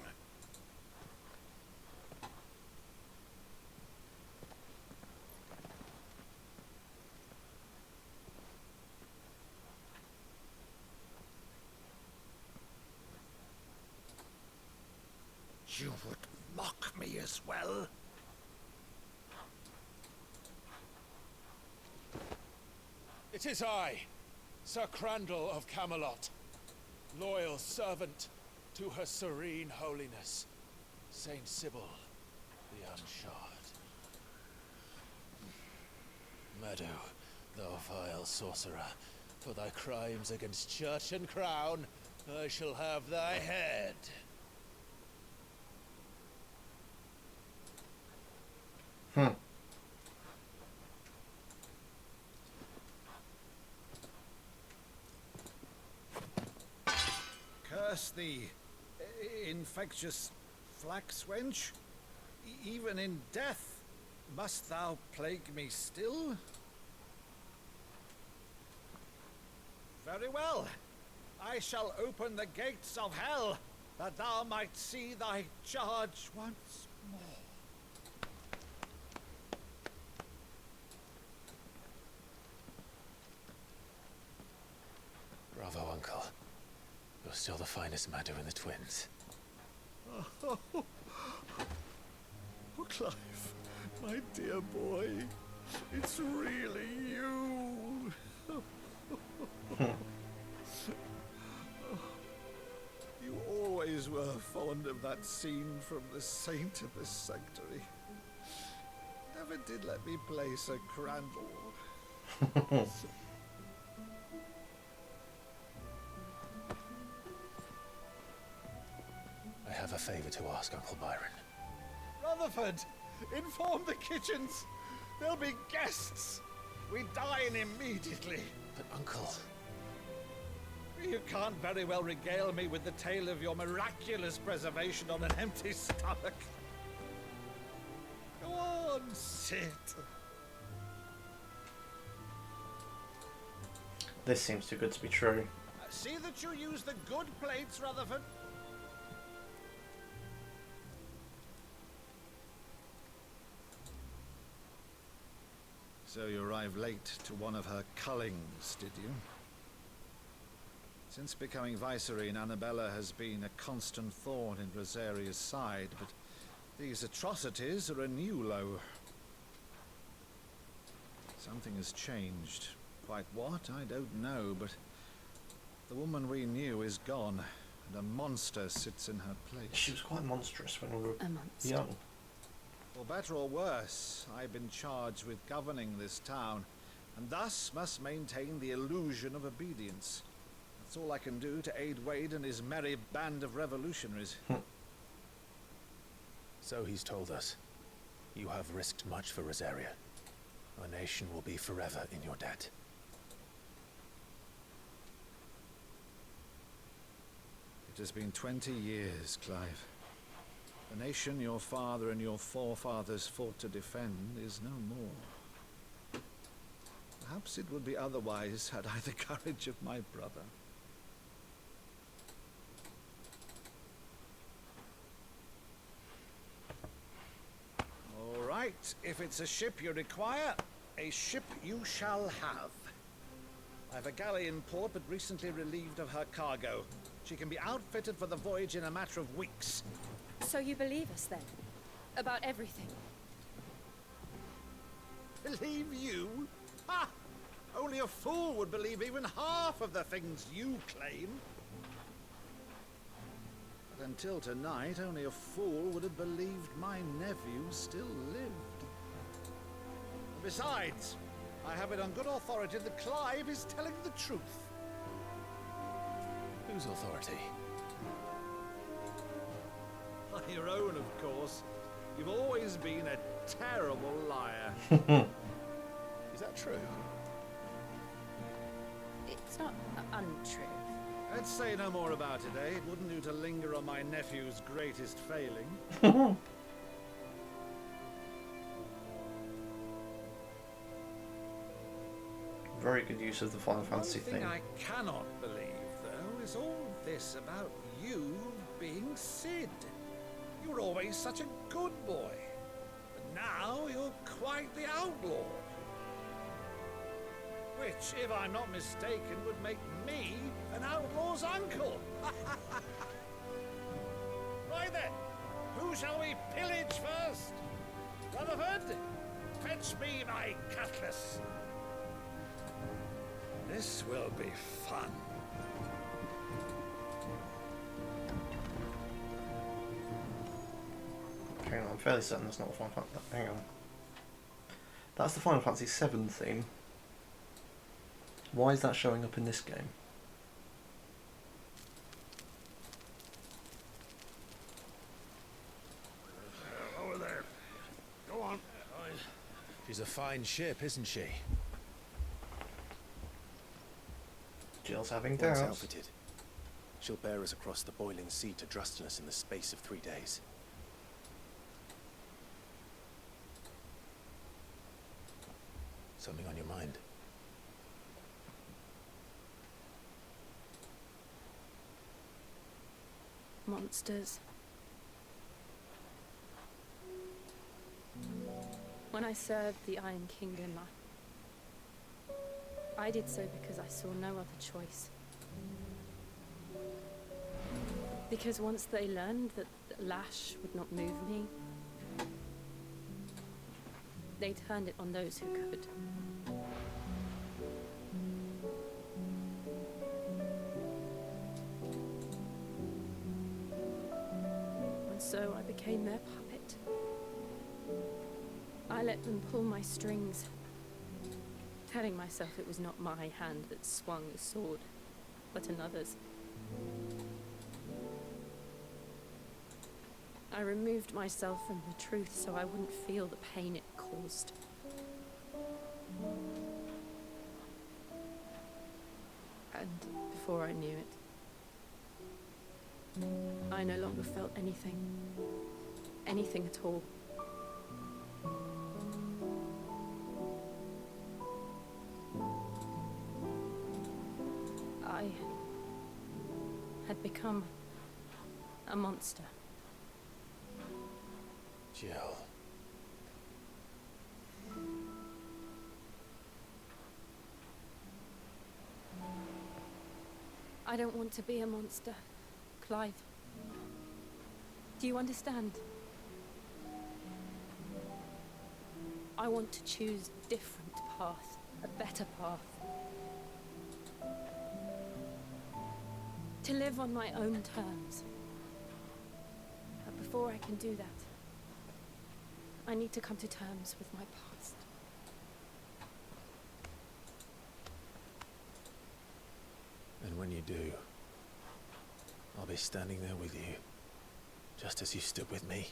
You would mock me as well? It is I, Sir Crandall of Camelot, loyal servant to her serene holiness, Saint Sybil the Unshod. Meadow, thou vile sorcerer, for thy crimes against church and crown, I shall have thy head. Curse thee, infectious flax wench. Even in death, must thou plague me still? Very well. I shall open the gates of hell, that thou might see thy charge once more. Bravo, Uncle. You're still the finest Meadow in the twins. Oh, Clive, my dear boy, it's really you. You always always were fond of that scene from The Saint of the Sanctuary. Never did let me place a crandall. I have a favor to ask, Uncle Byron. Rutherford, inform the kitchens. There'll be guests. We dine immediately. But, Uncle... You can't very well regale me with the tale of your miraculous preservation on an empty stomach. Go on, sit. This seems too good to be true. See that you use the good plates, Rutherford. So you arrived late to one of her cullings, did you? Since becoming Vicereine, Annabella has been a constant thorn in Rosaria's side, but these atrocities are a new low. Something has changed. Quite what, I don't know, but the woman we knew is gone, and a monster sits in her place. She was quite monstrous when we were A monster. young. For better or worse, I've been charged with governing this town, and thus must maintain the illusion of obedience. That's all I can do to aid Wade and his merry band of revolutionaries. So he's told us. You have risked much for Rosaria. Our nation will be forever in your debt. It has been 20 years, Clive. The nation your father and your forefathers fought to defend is no more. Perhaps it would be otherwise had I the courage of my brother. All right, if it's a ship you require, a ship you shall have. I've a galley in port, but recently relieved of her cargo. She can be outfitted for the voyage in a matter of weeks. So you believe us then? About everything? Believe you? Ha! Only a fool would believe even half of the things you claim. But until tonight, only a fool would have believed my nephew still lived. Besides, I have it on good authority that Clive is telling the truth. Whose authority? Your own, of course. You've always been a terrible liar. Is that true? It's not untrue. Let's say no more about it, eh? It wouldn't do to linger on my nephew's greatest failing. Very good use of the Final Fantasy One thing theme. I cannot believe, though, is all this about you being Sid. You were always such a good boy, but now you're quite the outlaw. Which, if I'm not mistaken, would make me an outlaw's uncle. Right then, who shall we pillage first? Rutherford, fetch me my cutlass. This will be fun. Hang on, I'm fairly certain that's not the Final Fantasy. Hang on. That's the Final Fantasy VII theme. Why is that showing up in this game? Over there. Go on. She's a fine ship, isn't she? Jill's having Once doubts. outfitted, she'll bear us across the boiling sea to Drustinus in the space of 3 days. Something on your mind? Monsters. When I served the Iron Kingdom, I did so because I saw no other choice. Because once they learned that Lash would not move me, they turned it on those who could. became their puppet. I let them pull my strings, telling myself it was not my hand that swung the sword, but another's. I removed myself from the truth so I wouldn't feel the pain it caused. And before I knew it, I no longer felt anything. Anything at all. I had become a monster. Jill. I don't want to be a monster, Clive. Do you understand? I want to choose a different path, a better path. To live on my own terms. But before I can do that, I need to come to terms with my past. And when you do, I'll be standing there with you, just as you stood with me.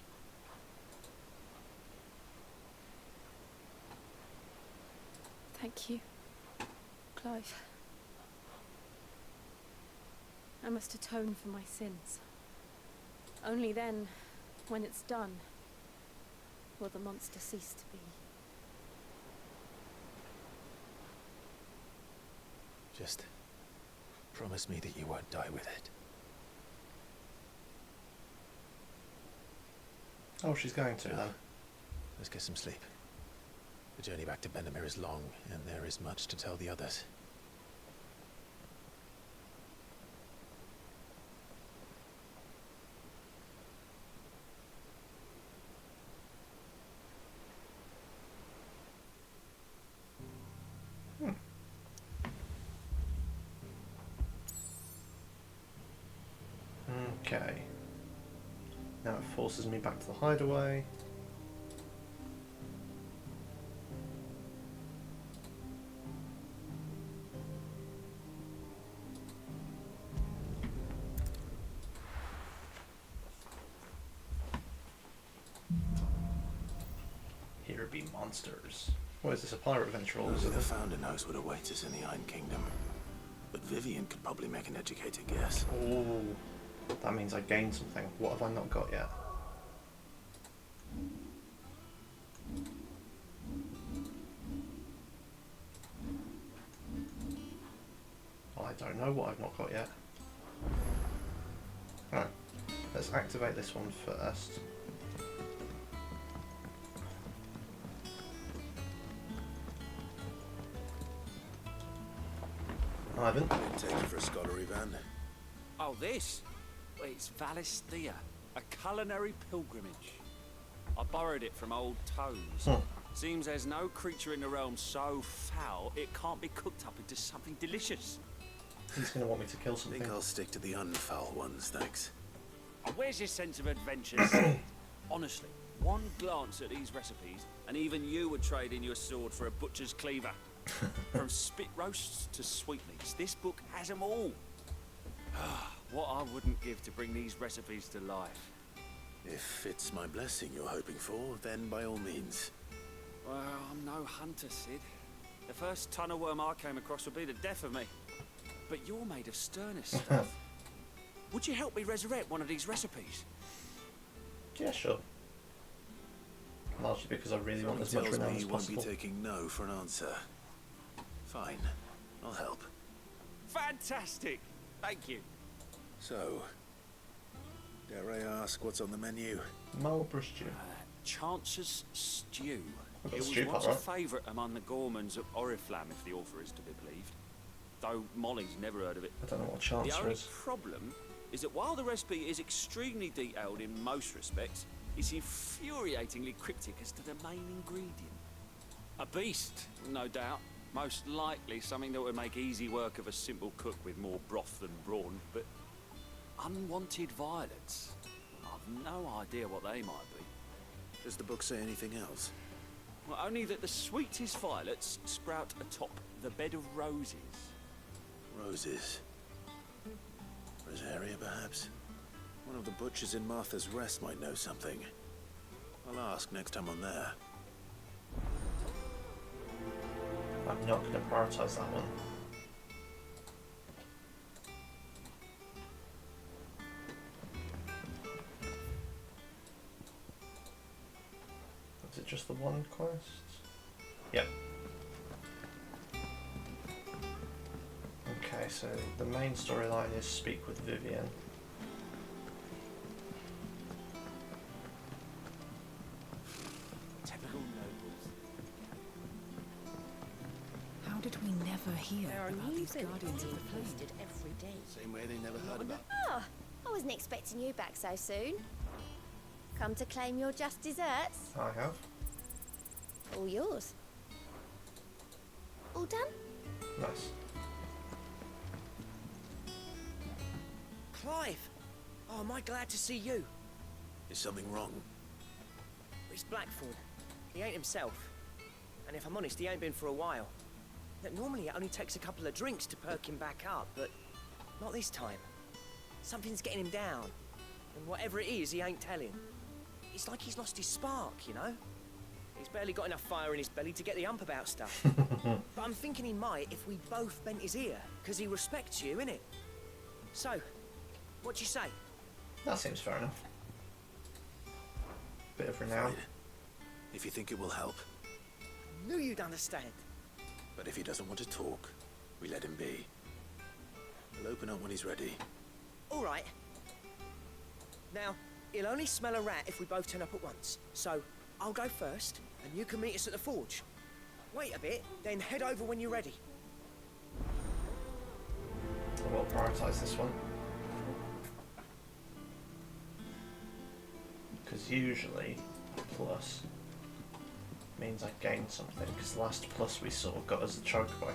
Thank you, Clive. I must atone for my sins. Only then, when it's done, will the monster cease to be. Just promise me that you won't die with it. Oh, she's going to then. Let's get some sleep. The journey back to Benamir is long, and there is much to tell the others. Okay. Now it forces me back to the hideaway. Here be monsters. What is this, a pirate adventure? Only the founder knows what awaits us in the Iron Kingdom. But Vivian could probably make an educated guess. Oh, that means I gained something. What have I not got yet? I don't know what I've not got yet. Alright, let's activate this one first. Ivan? Take it for a scholarly van. Oh, this? Well, it's Valisthea, a culinary pilgrimage. I borrowed it from old tomes. Seems there's no creature in the realm so foul it can't be cooked up into something delicious. He's going to want me to kill something. I think I'll stick to the unfoul ones, thanks. Oh, where's your sense of adventure? Honestly, one glance at these recipes, and even you would trade in your sword for a butcher's cleaver. From spit roasts to sweetmeats, this book has them all. What I wouldn't give to bring these recipes to life. If it's my blessing you're hoping for, then by all means. Well, I'm no hunter, Sid. The first tunnel worm I came across would be the death of me. But you're made of sterner stuff. Would you help me resurrect one of these recipes? Yeah, sure. Largely because I really want as much renown as you won't possible. be taking no for an answer. Fine, I'll help. Fantastic! Thank you. So, dare I ask what's on the menu? Marlborough stew. Chance's stew. I've got It was stew pot, once a right? favourite among the Gormans of Oriflamme, if the author is to be believed. Though Molly's never heard of it. I don't know what The Chancer only is. problem is that while the recipe is extremely detailed in most respects, it's infuriatingly cryptic as to the main ingredient. A beast, no doubt. Most likely something that would make easy work of a simple cook with more broth than brawn, but unwanted violets. I've no idea what they might be. Does the book say anything else? Well, only that the sweetest violets sprout atop the bed of roses. Roses. Rosaria, perhaps? One of the butchers in Martha's Rest might know something. I'll ask next time I'm there. I'm not going to prioritise that one. Is it just the one quest? Yep. Okay, so the main storyline is speak with Vivian. Typical nobles. How did we never hear There are about new these guardians of the flame? posted every day. Same way they never heard about. Oh, I wasn't expecting you back so soon. Come to claim your just desserts? I have. All yours. All done? Nice. Clive! Oh, am I glad to see you. Is something wrong? It's Blackthorn. He ain't himself. And if I'm honest, he ain't been for a while. Look, normally it only takes a couple of drinks to perk him back up, but not this time. Something's getting him down. And whatever it is, he ain't telling. It's like he's lost his spark, you know? He's barely got enough fire in his belly to get the ump about stuff. But I'm thinking he might if we both bent his ear, because he respects you, innit? So, what do you say? That seems fair enough. Bit of renown. Fine. If you think it will help. Knew you'd understand. But if he doesn't want to talk, we let him be. We'll open up when he's ready. All right. Now, he'll only smell a rat if we both turn up at once. So, I'll go first, and you can meet us at the forge. Wait a bit, then head over when you're ready. I will prioritise this one. Because usually, plus means I gain something, because the last plus we sort of got as the chokeaway.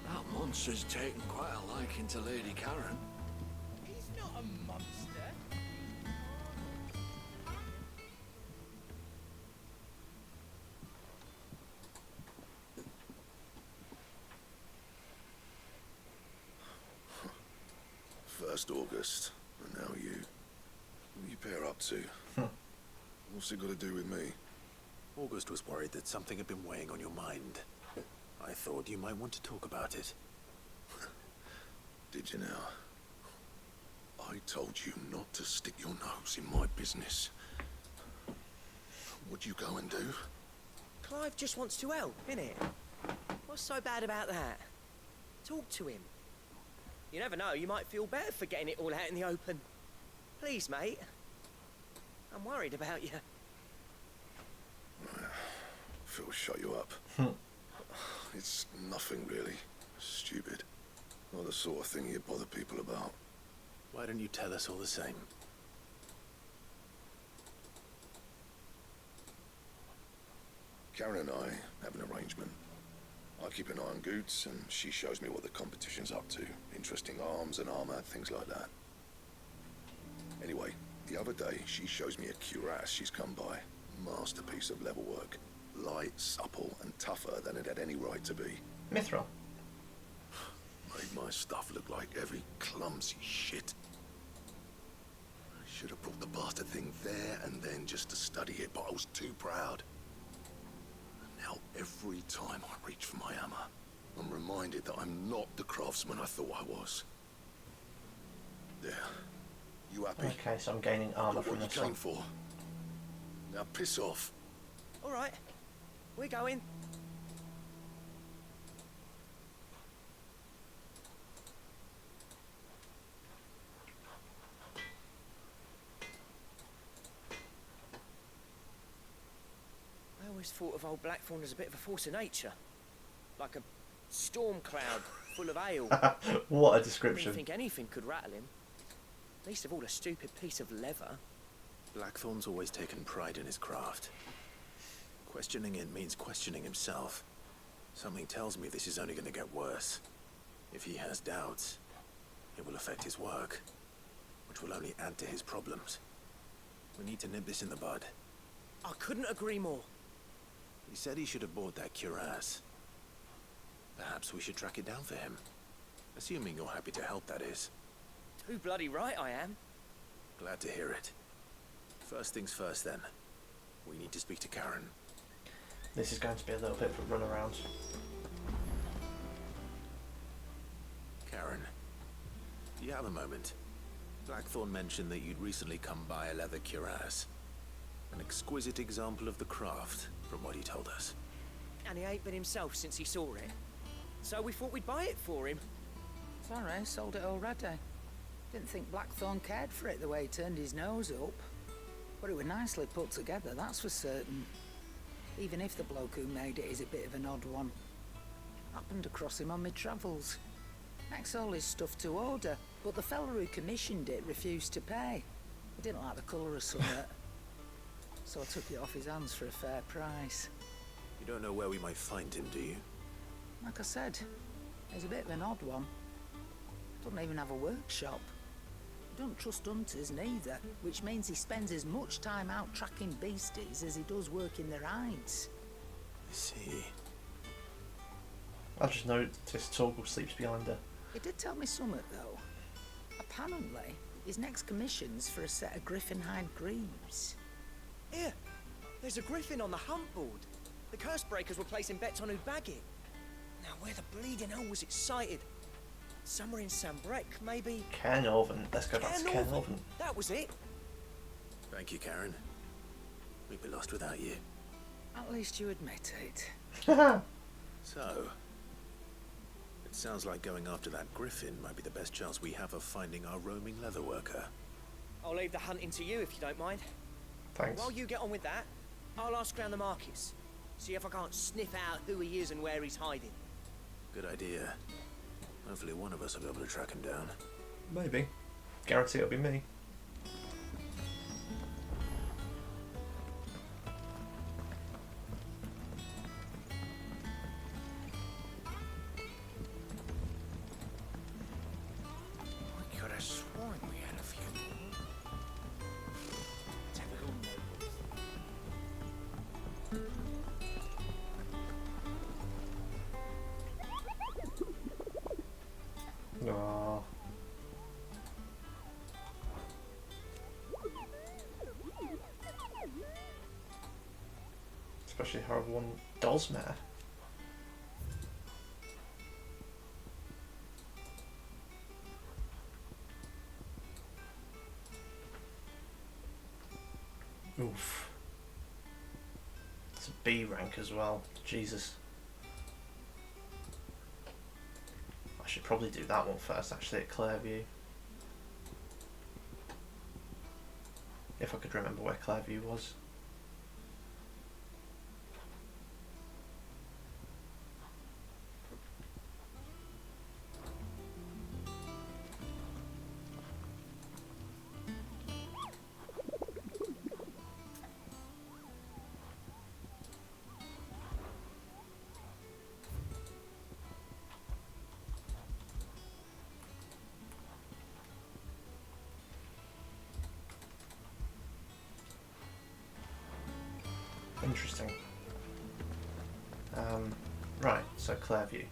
That monster's taken quite a liking to Lady Karen. He's not a monster. First August, and now you. What you pair up to? What's it got to do with me? August was worried that something had been weighing on your mind. I thought you might want to talk about it. Did you now? I told you not to stick your nose in my business. What'd you go and do? Clive just wants to help, innit? What's so bad about that? Talk to him. You never know, you might feel better for getting it all out in the open. Please, mate. I'm worried about you. Phil shut you up. It's nothing really. Stupid. Not the sort of thing you bother people about. Why don't you tell us all the same? Karen and I have an arrangement. I keep an eye on Goots, and she shows me what the competition's up to. Interesting arms and armor, things like that. Anyway, the other day, she shows me a cuirass she's come by. Masterpiece of level work. Light, supple, and tougher than it had any right to be. Mithril. Made my stuff look like every clumsy shit. I should have brought the bastard thing there and then just to study it, but I was too proud. And now every time I reach for my hammer, I'm reminded that I'm not the craftsman I thought I was. There. You happy? Okay, so I'm gaining armor from What this you one. came for? Now piss off. All right, we're going. I always thought of old Blackthorn as a bit of a force of nature. Like a storm cloud full of ale. What a I description. didn't think anything could rattle him. Least of all a stupid piece of leather. Blackthorn's always taken pride in his craft. Questioning it means questioning himself. Something tells me this is only going to get worse. If he has doubts, it will affect his work, which will only add to his problems. We need to nip this in the bud. I couldn't agree more. He said he should have bought that cuirass. Perhaps we should track it down for him. Assuming you're happy to help, that is. Too bloody right I am. Glad to hear it. First things first, then. We need to speak to Karen. This is going to be a little bit of a run around. Karen, do you have a moment? Blackthorn mentioned that you'd recently come by a leather cuirass. An exquisite example of the craft, from what he told us. And he ain't been himself since he saw it. So we thought we'd buy it for him. Sorry, sold it already. Didn't think Blackthorn cared for it the way he turned his nose up. But it was nicely put together, that's for certain. Even if the bloke who made it is a bit of an odd one. Happened across him on my travels. Makes all his stuff to order, but the fella who commissioned it refused to pay. He didn't like the colour of something. So I took it off his hands for a fair price. You don't know where we might find him, do you? Like I said, he's a bit of an odd one. Doesn't even have a workshop. Don't trust hunters neither, which means he spends as much time out tracking beasties as he does working their hides. I see. I just noticed Torgal sleeps behind her. He did tell me something though. Apparently, his next commission's for a set of griffin hide greaves. Here, there's a griffin on the hunt board. The curse breakers were placing bets on who'd bag it. Now where the bleeding hell was it sighted? Somewhere in Sambrec, maybe? Caernarvon. Let's go back to Caernarvon. That was it. Thank you, Karen. We'd be lost without you. At least you admit it. So, it sounds like going after that griffin might be the best chance we have of finding our roaming leatherworker. I'll leave the hunting to you if you don't mind. Thanks. While you get on with that, I'll ask around the markets. See if I can't sniff out who he is and where he's hiding. Good idea. Hopefully one of us will be able to track him down. Maybe. Guarantee it'll be me. I could have sworn we had a few more. Typical Aww. Especially however one does matter. Oof. It's a B rank as well. Jesus. I should probably do that one first, actually, at Clairview. If I could remember where Clairview was. Interesting. Right, so Clairview,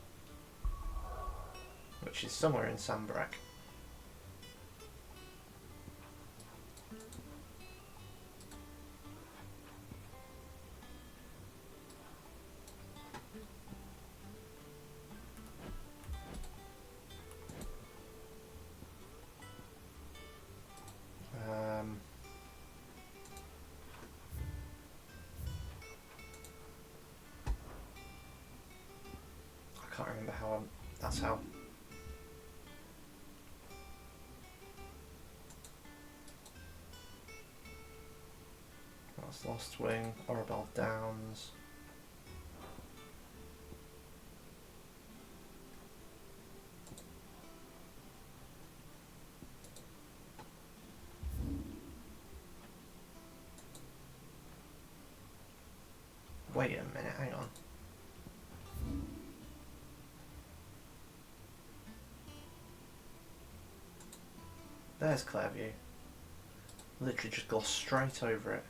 which is somewhere in Sambrec. I can't remember how that's how. That's Lost Wing, Orabel Downs. Wait a minute, hang on. There's Clairview. Literally just glossed straight over it.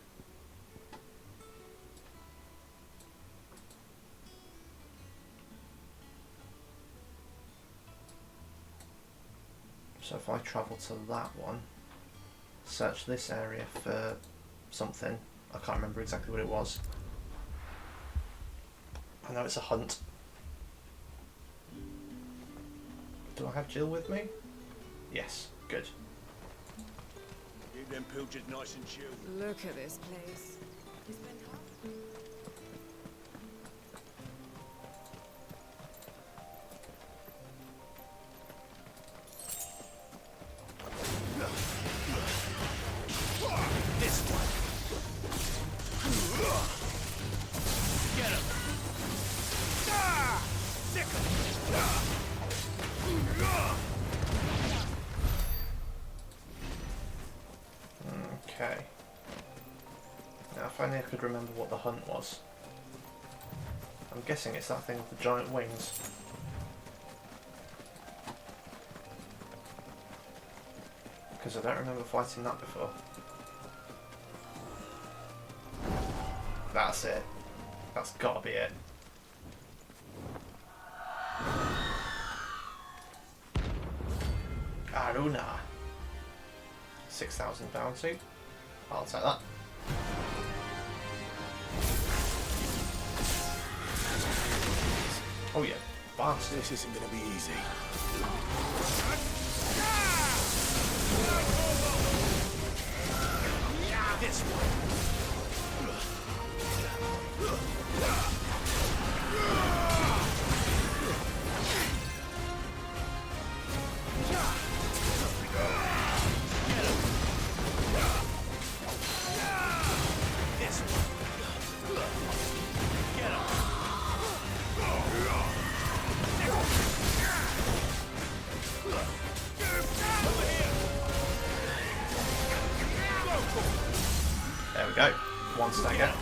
So if I travel to that one, search this area for something, I can't remember exactly what it was. I know it's a hunt. Do I have Jill with me? Yes, good. Keep them pilchards nice and chilled. Look at this place. It's been This one. Get him. Sick him. Okay. Now if only I could remember what the hunt was. I'm guessing it's that thing with the giant wings. Because I don't remember fighting that before. That's it. That's gotta be it. Aruna. 6,000 bounty. I'll take that. Oh yeah, bastard. This isn't gonna be easy. This one. There we go. One stagger.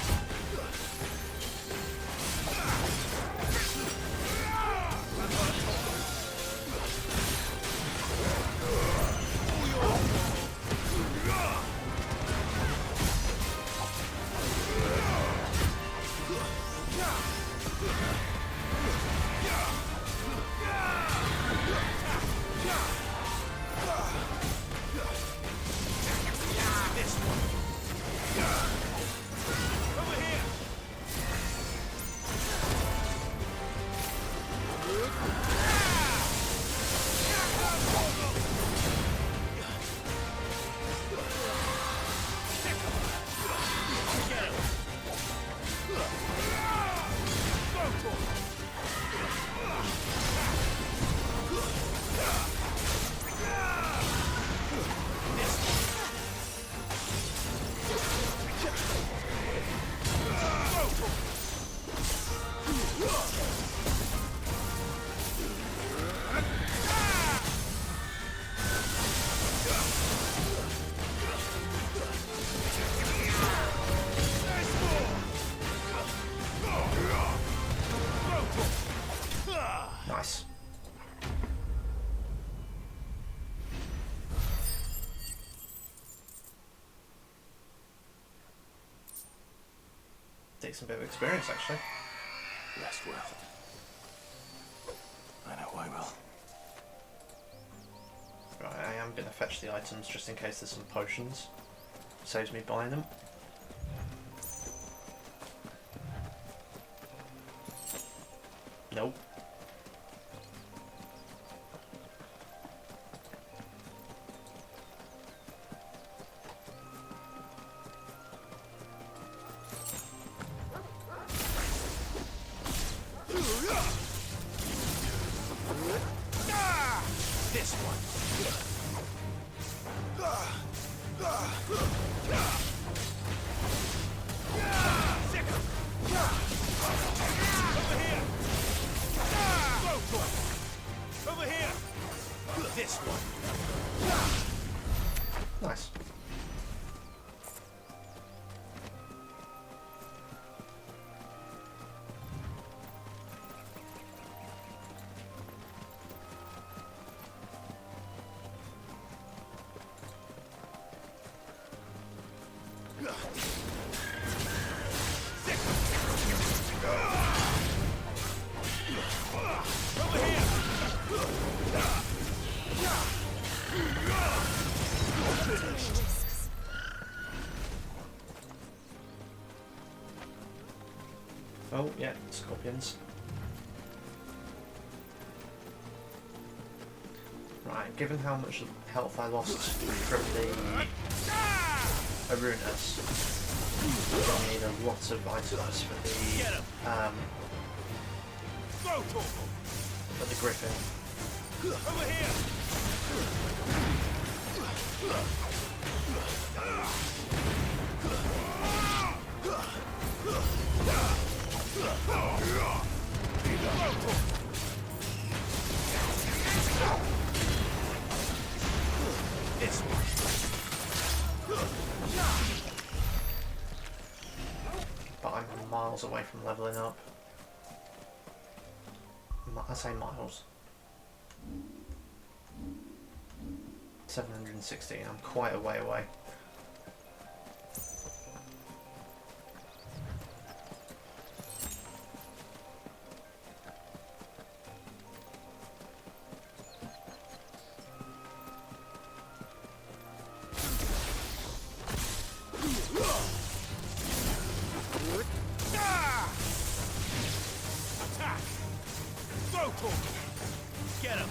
Nice. Decent bit of experience, actually. Rest well. I know I will. Right, I am going to fetch the items just in case there's some potions. Saves me buying them. Nope. This one. Sick him. Over here. Oh, yeah, scorpions. Right, given how much health I lost from the Arunas, I need a lot of items for the Griffin. Over here! This one. But I'm miles away from leveling up. I say miles. 716, I'm quite a way away. Attack! Go for it! Get him!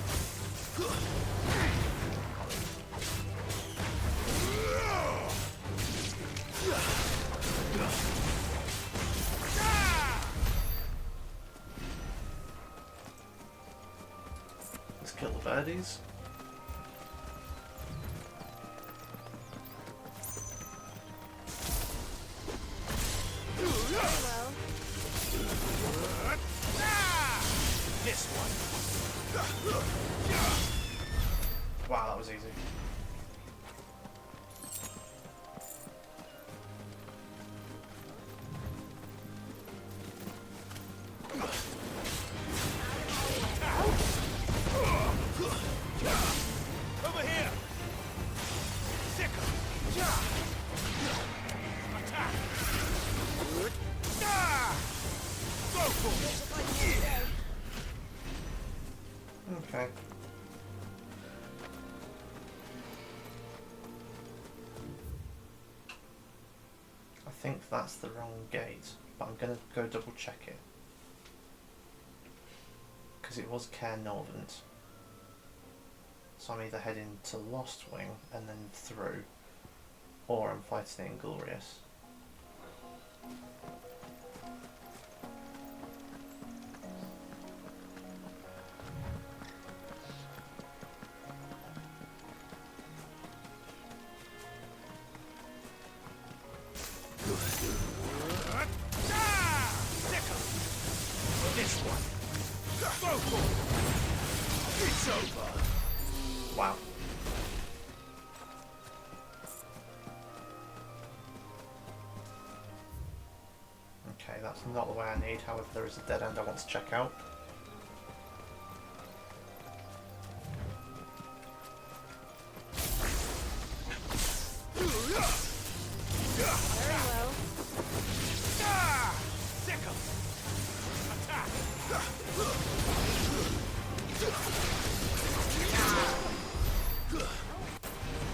Let's kill the birdies. This one. Wow, that was easy. Over here! Sickle! Attack! Go for it! Okay. I think that's the wrong gate, but I'm gonna go double check it. Because it was Caer Norvent. So I'm either heading to Lost Wing and then through, or I'm fighting Inglorious. This one. Go for it. It's over. Wow. Okay, that's not the way I need, however there is a dead end I want to check out. Very well. Sickle. Attack.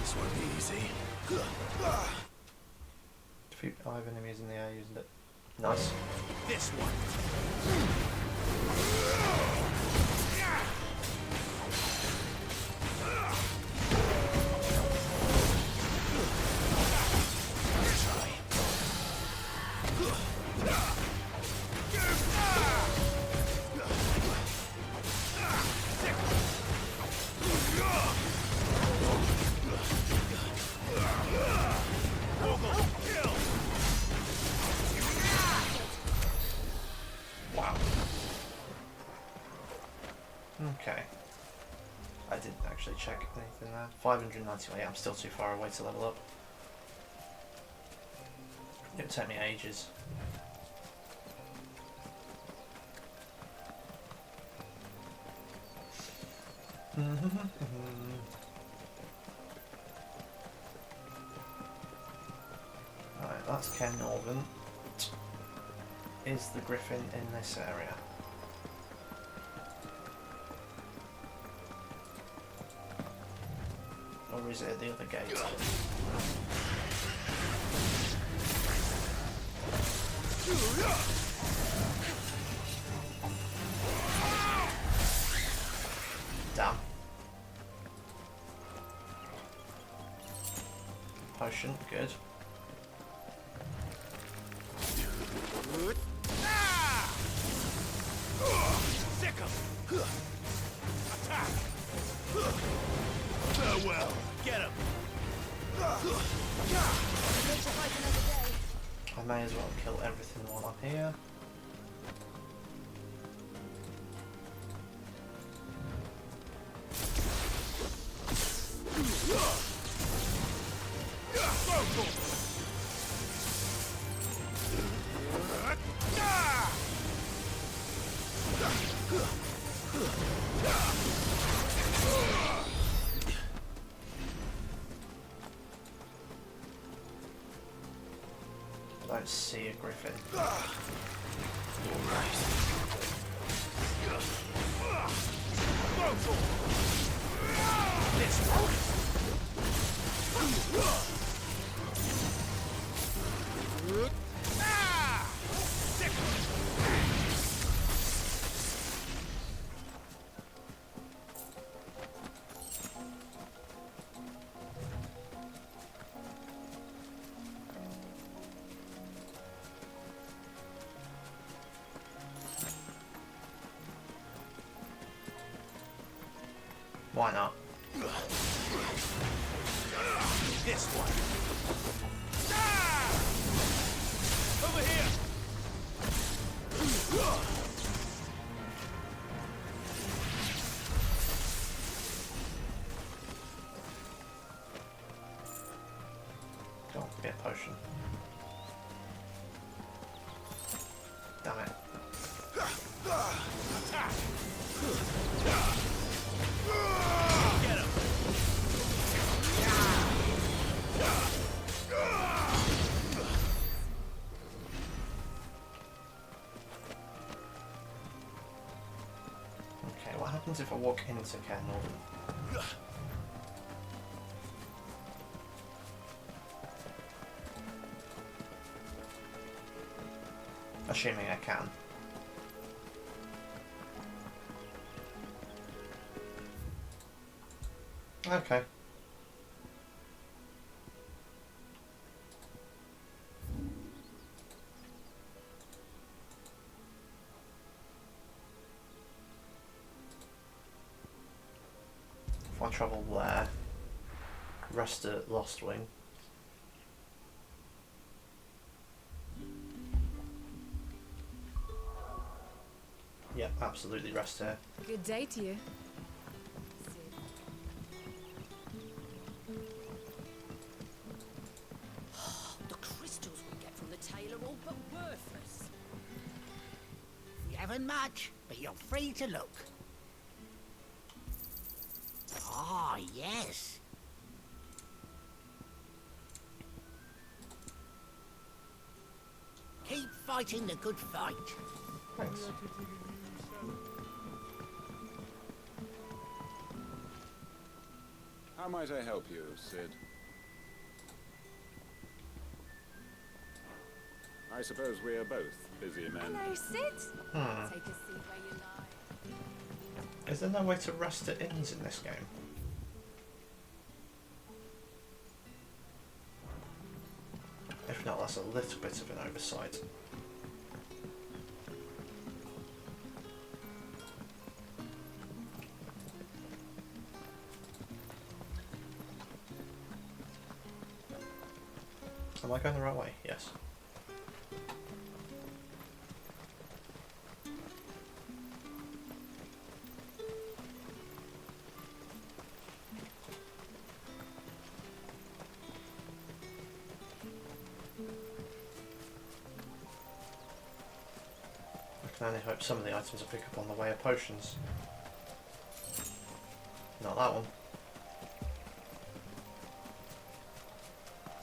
This won't be easy. Defeat 5 enemies in the air using it. Nice. This one. Wow. Okay. I didn't actually check anything there. 598, I'm still too far away to level up. It would take me ages. Right, that's Caer Norvent. Is the Griffin in this area? Or is it at the other gate? potion, good. Sick 'em! Attack! Farewell! Get him! I may as well kill everything while I'm here. I don't see a griffin. Why not? This one. Over here. Go on, get a potion. Damn it. Attack. Okay, what happens if I walk into Care Northern? Assuming I can. Okay. If I travel there, rest at Lost Wing. Yep, absolutely rest here. Good day to you. The crystals we get from the tail are all but worthless. We haven't much, but you're free to look. Ah, yes. Keep fighting the good fight. Thanks. How might I help you, Sid? I suppose we are both busy men. Hello, Sid. Take a seat where you lie. Is there no way to rest at inns in this game? If not, that's a little bit of an oversight. Am I going the right way? Yes. I can only hope some of the items I pick up on the way are potions. Not that one.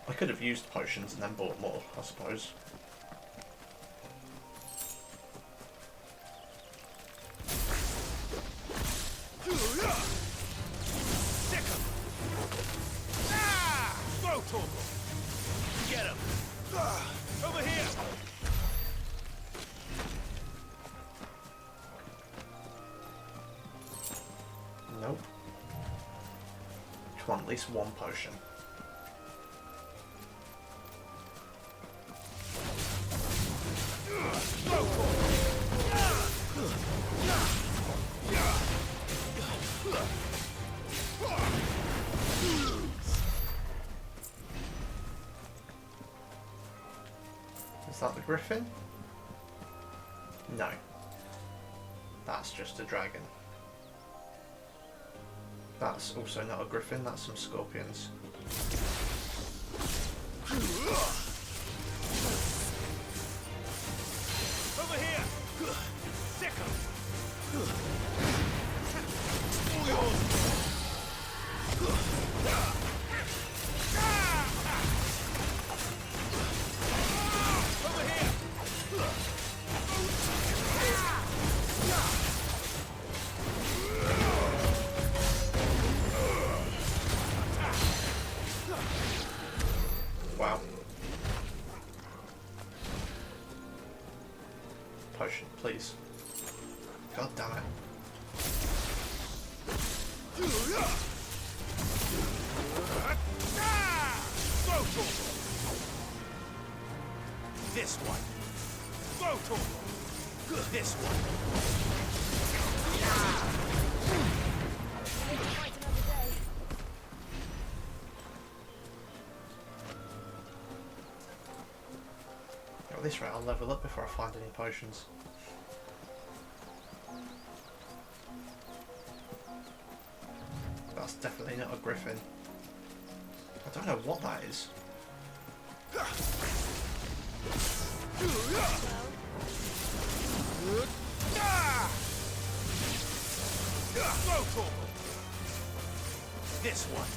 I could have used potions and then bought more, I suppose. Sick 'em! Throw torple! Get him! Over here! Nope. Come on, at least one potion. Is that the griffin? No. That's just a dragon. That's also not a griffin, that's some scorpions. Over here! Sickle! All yours! Over here! Wow. Potion, please. God damn it. This one. This one. At this rate, I'll level up before I find any potions. That's definitely not a griffin. I don't know what that is. This one.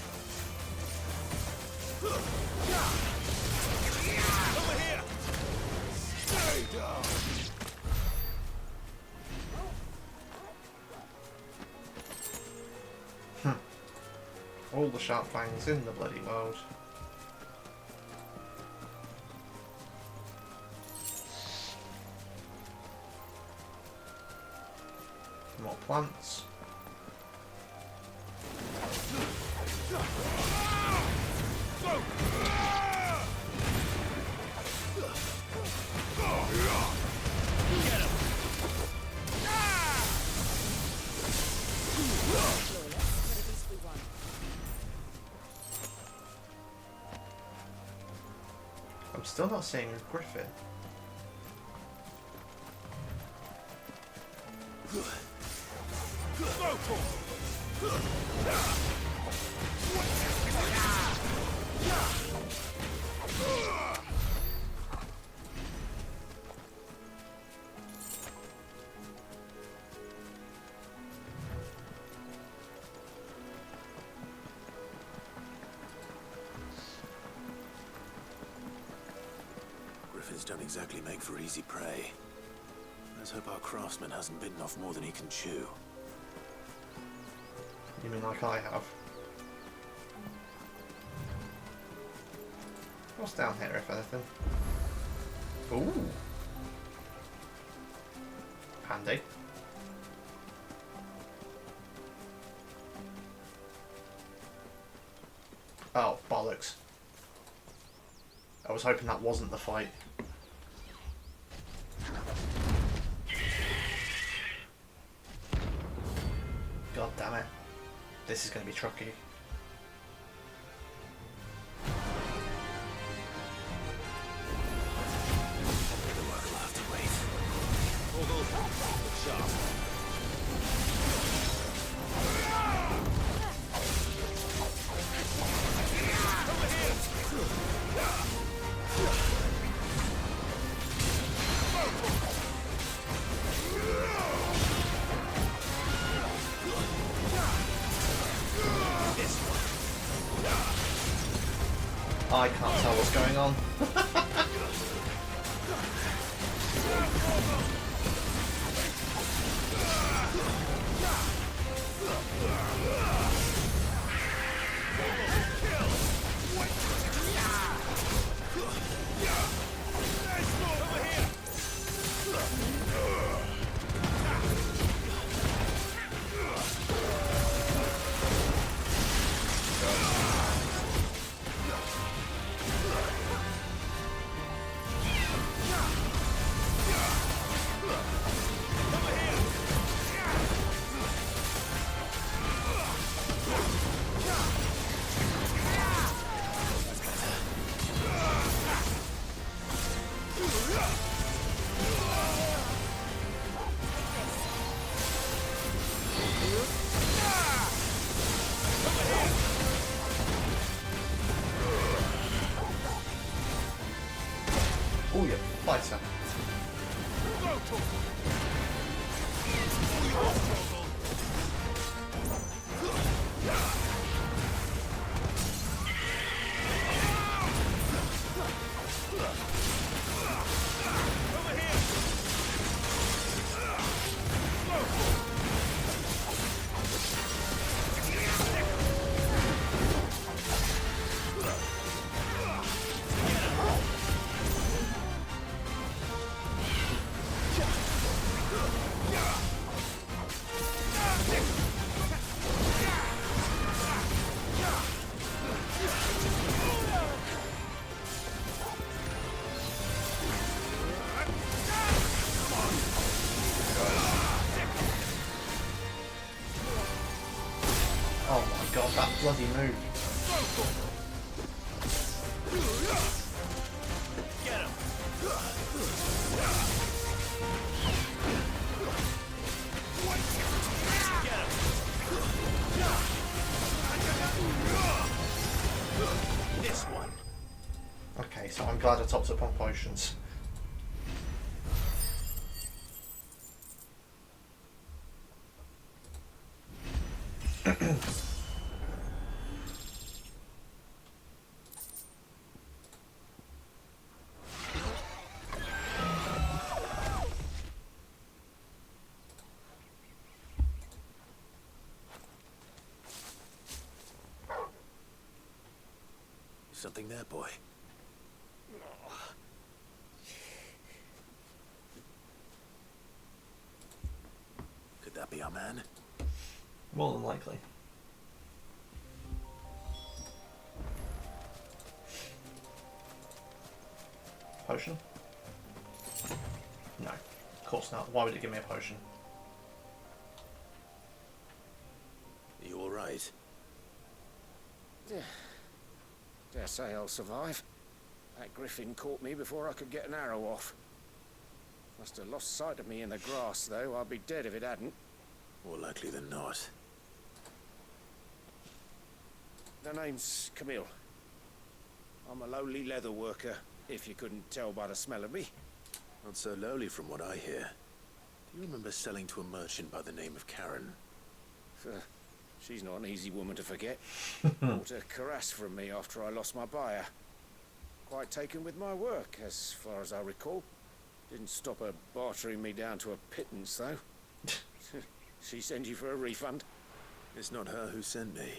Over here. Stay down. All the sharp fangs in the bloody world. More plants. I'm still not seeing a griffin. Griffins don't exactly make for easy prey. Let's hope our craftsman hasn't bitten off more than he can chew. You mean like I have? What's down here, if anything? Ooh! Handy. Oh, bollocks. I was hoping that wasn't the fight. God damn it. This is going to be tricky. The work will have to wait. Sharp. I can't tell what's going on. bloody move. Get him! This one. Okay, so I'm glad I topped up on potions. Something there, boy. Could that be our man? More than likely. Potion? No, of course not. Why would it give me a potion? Are you alright? Dare say I'll survive. That griffin caught me before I could get an arrow off. Must have lost sight of me in the grass, though. I'd be dead if it hadn't. More likely than not. The name's Camille. I'm a lowly leather worker, if you couldn't tell by the smell of me. Not so lowly from what I hear. Do you remember selling to a merchant by the name of Karen? She's not an easy woman to forget. Bought a cuirass from me after I lost my buyer. Quite taken with my work, as far as I recall. Didn't stop her bartering me down to a pittance, though. She send you for a refund? It's not her who sent me.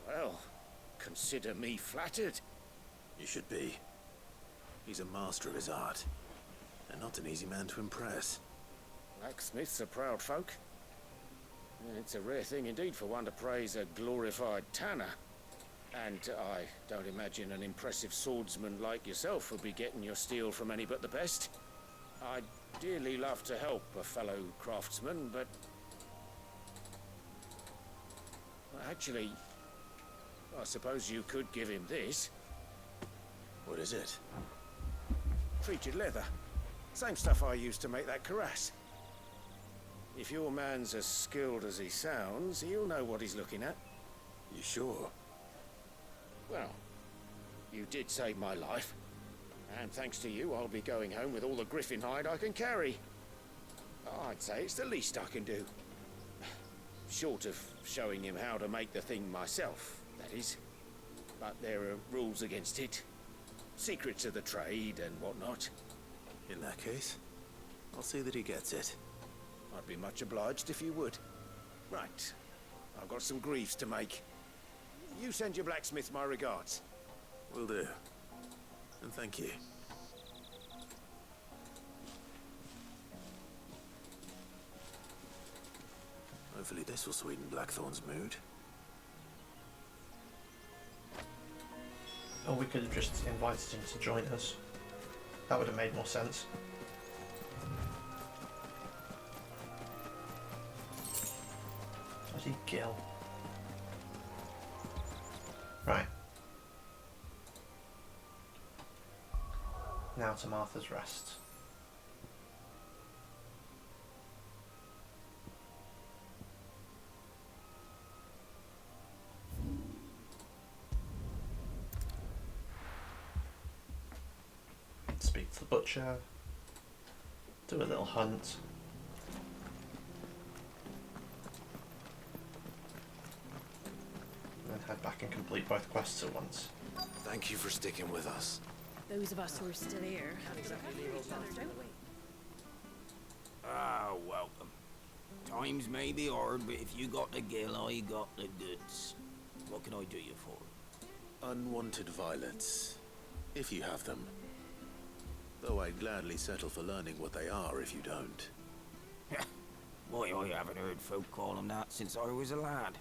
Well, consider me flattered. You should be. He's a master of his art, and not an easy man to impress. Blacksmiths are proud folk. It's a rare thing indeed for one to praise a glorified tanner. And I don't imagine an impressive swordsman like yourself will be getting your steel from any but the best. I'd dearly love to help a fellow craftsman, but... Actually, I suppose you could give him this. What is it? Treated leather. Same stuff I used to make that cuirass. If your man's as skilled as he sounds, he'll know what he's looking at. You sure? Well, you did save my life. And thanks to you, I'll be going home with all the griffin hide I can carry. I'd say it's the least I can do. Short of showing him how to make the thing myself, that is. But there are rules against it. Secrets of the trade and whatnot. In that case, I'll see that he gets it. I'd be much obliged if you would. Right. I've got some greaves to make. You send your blacksmith my regards. Will do. And thank you. Hopefully this will sweeten Blackthorn's mood. Or we could have just invited him to join us. That would have made more sense. Bloody Gil. Right. Now to Martha's Rest. Speak to the butcher. Do a little hunt. And then head back and complete both quests at once. Thank you for sticking with us. Those of us who are still here have to look after each other, don't we? Ah, welcome. Times may be hard, but if you got the gill, I got the goods. What can I do you for? Unwanted violets, if you have them. Though I'd gladly settle for learning what they are if you don't. Boy, I haven't heard folk call them that since I was a lad.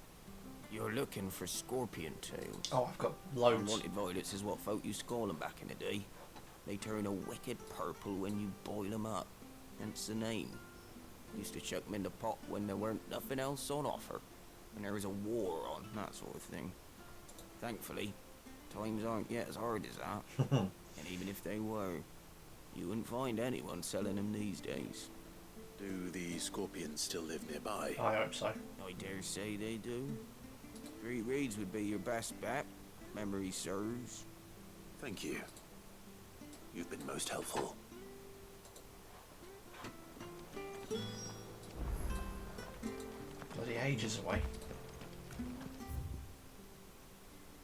You're looking for scorpion tails. Oh, I've got loads. Unwanted violets is what folk used to call them back in the day. They turn a wicked purple when you boil 'em up. Hence the name. Used to chuck 'em in the pot when there weren't nothing else on offer. When there was a war on, that sort of thing. Thankfully, times aren't yet as hard as that. And even if they were, you wouldn't find anyone selling them these days. Do the scorpions still live nearby? I hope so. I dare say they do. 3 reeds would be your best bet. Memory serves. Thank you. You've been most helpful. Bloody ages away.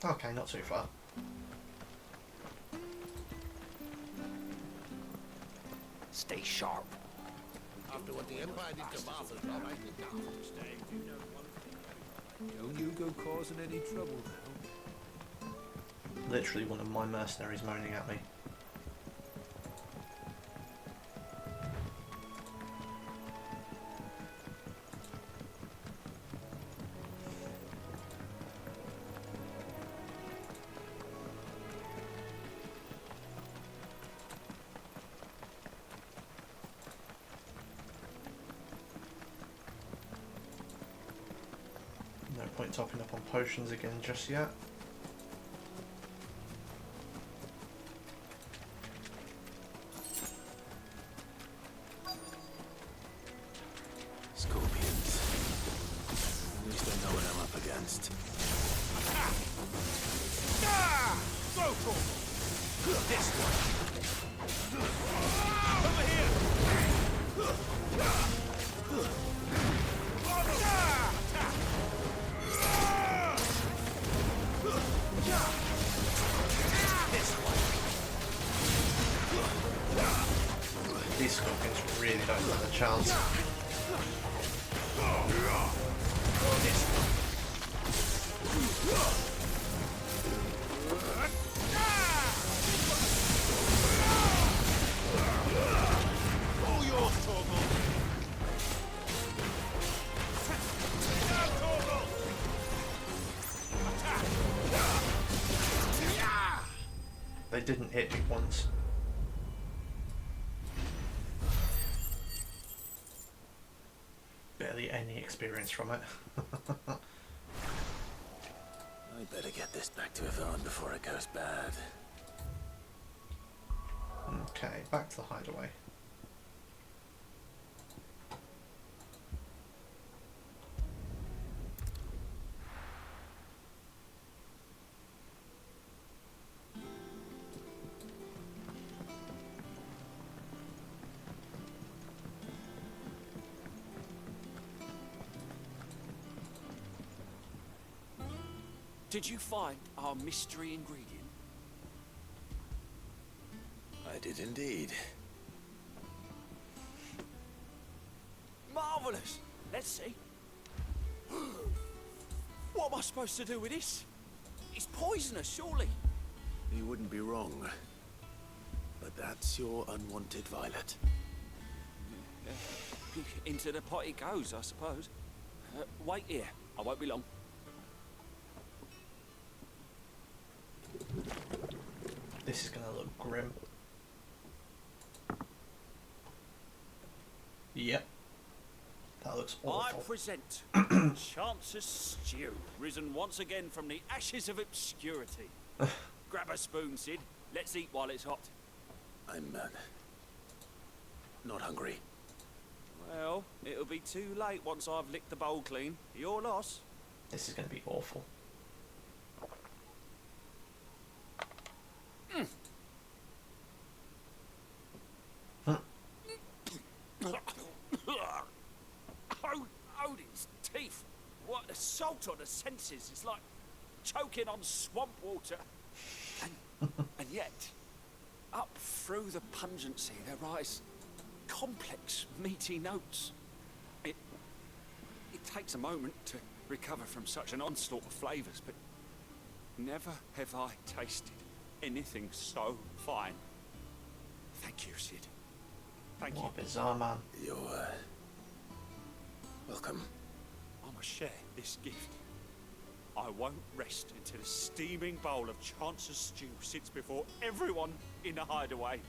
Okay, not too far. Stay sharp. After what the Empire did to Martha's job, I think I'll stay. You know one thing. Don't you go causing any trouble now. Literally one of my mercenaries moaning at me. No point topping up on potions again just yet. Scorpions. At least I know what I'm up against. Go for it! This one! Over here! These scorpions really don't have a chance. All yours, Torgal! Torgal! Attack! They didn't hit me once. Barely any experience from it. I better get this back to Yvonne before it goes bad. Okay, back to the hideaway. Did you find our mystery ingredient? I did indeed. Marvellous! Let's see. What am I supposed to do with this? It's poisonous, surely. You wouldn't be wrong. But that's your unwanted violet. Into the pot it goes, I suppose. Wait here. I won't be long. This is gonna look grim. Yep. That looks awful. I present Chance's Stew, risen once again from the ashes of obscurity. Grab a spoon, Sid. Let's eat while it's hot. I'm not hungry. Well, it'll be too late once I've licked the bowl clean. Your loss. This is gonna be awful. Odin's teeth. What the salt on the senses. It's like choking on swamp water. And yet, up through the pungency there rise complex, meaty notes. It takes a moment to recover from such an onslaught of flavours, but never have I tasted anything so fine. Thank you, Sid. Thank you. What a bizarre man. You're welcome. I must share this gift. I won't rest until a steaming bowl of Chance's stew sits before everyone in the hideaway.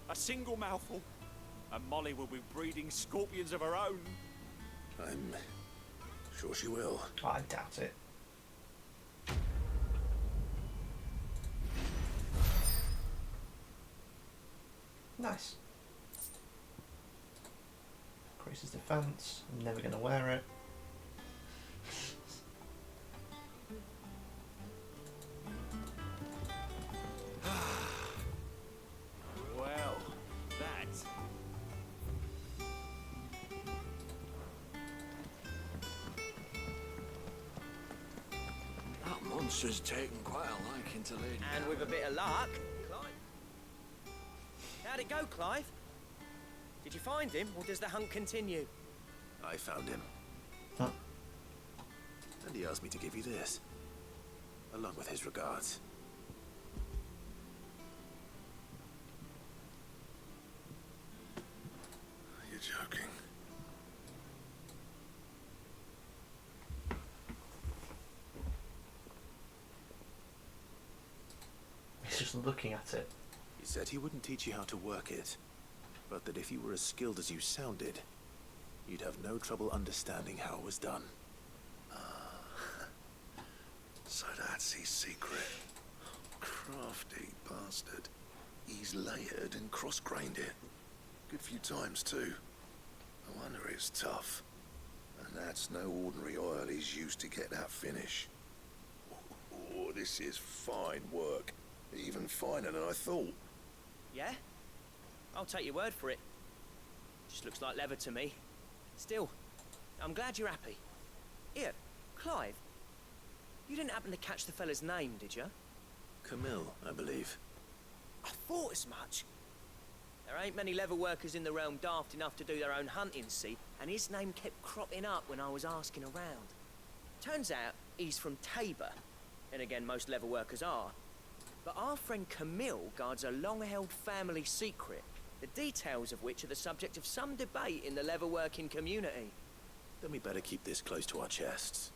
A single mouthful, and Molly will be breeding scorpions of her own. I'm sure she will. I doubt it. Nice. Increases defense. I'm never going to wear it. Well, that... That monster's taken quite a liking to Lady. And with a bit of luck, Clive. How'd it go, Clive? Did you find him, or does the hunt continue? I found him. Huh. And he asked me to give you this, along with his regards. You're joking. He's just looking at it. He said he wouldn't teach you how to work it, but that if you were as skilled as you sounded, you'd have no trouble understanding how it was done. So that's his secret. Crafty bastard. He's layered and cross-grained it. Good few times too. No wonder it's tough. And that's no ordinary oil he's used to get that finish. Oh, this is fine work. Even finer than I thought. Yeah? I'll take your word for it. Just looks like leather to me. Still, I'm glad you're happy. Here, Clive. You didn't happen to catch the fella's name, did you? Camille, I believe. I thought as much. There ain't many leather workers in the realm daft enough to do their own hunting, see? And his name kept cropping up when I was asking around. Turns out he's from Tabor. And again, most leather workers are. But our friend Camille guards a long-held family secret, the details of which are the subject of some debate in the leather-working community. Then we better keep this close to our chests.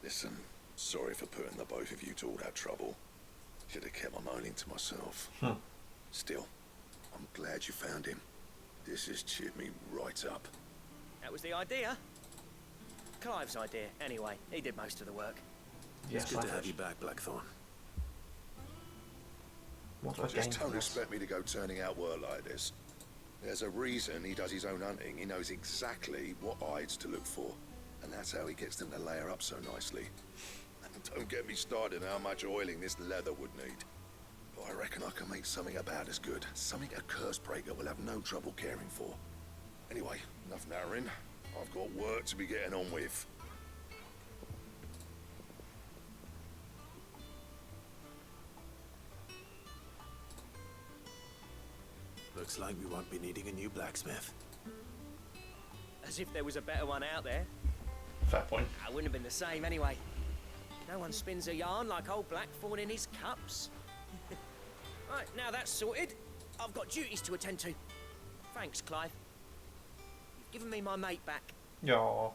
Listen, sorry for putting the both of you to all that trouble. Should have kept my moaning to myself. Still, I'm glad you found him. This has cheered me right up. That was the idea. Clive's idea, anyway. He did most of the work. It's good to have you back, Blackthorn. What do I Just gain from don't this? expect me to go turning out work like this. There's a reason he does his own hunting. He knows exactly what hides to look for. And that's how he gets them to layer up so nicely. And don't get me started on how much oiling this leather would need. But I reckon I can make something about as good. Something a curse breaker will have no trouble caring for. Anyway, enough narrowing. I've got work to be getting on with. Looks like we won't be needing a new blacksmith. As if there was a better one out there. Fair point. I wouldn't have been the same anyway. No one spins a yarn like old Blackthorn in his cups. Right, now that's sorted, I've got duties to attend to. Thanks, Clive. You've given me my mate back. Yeah.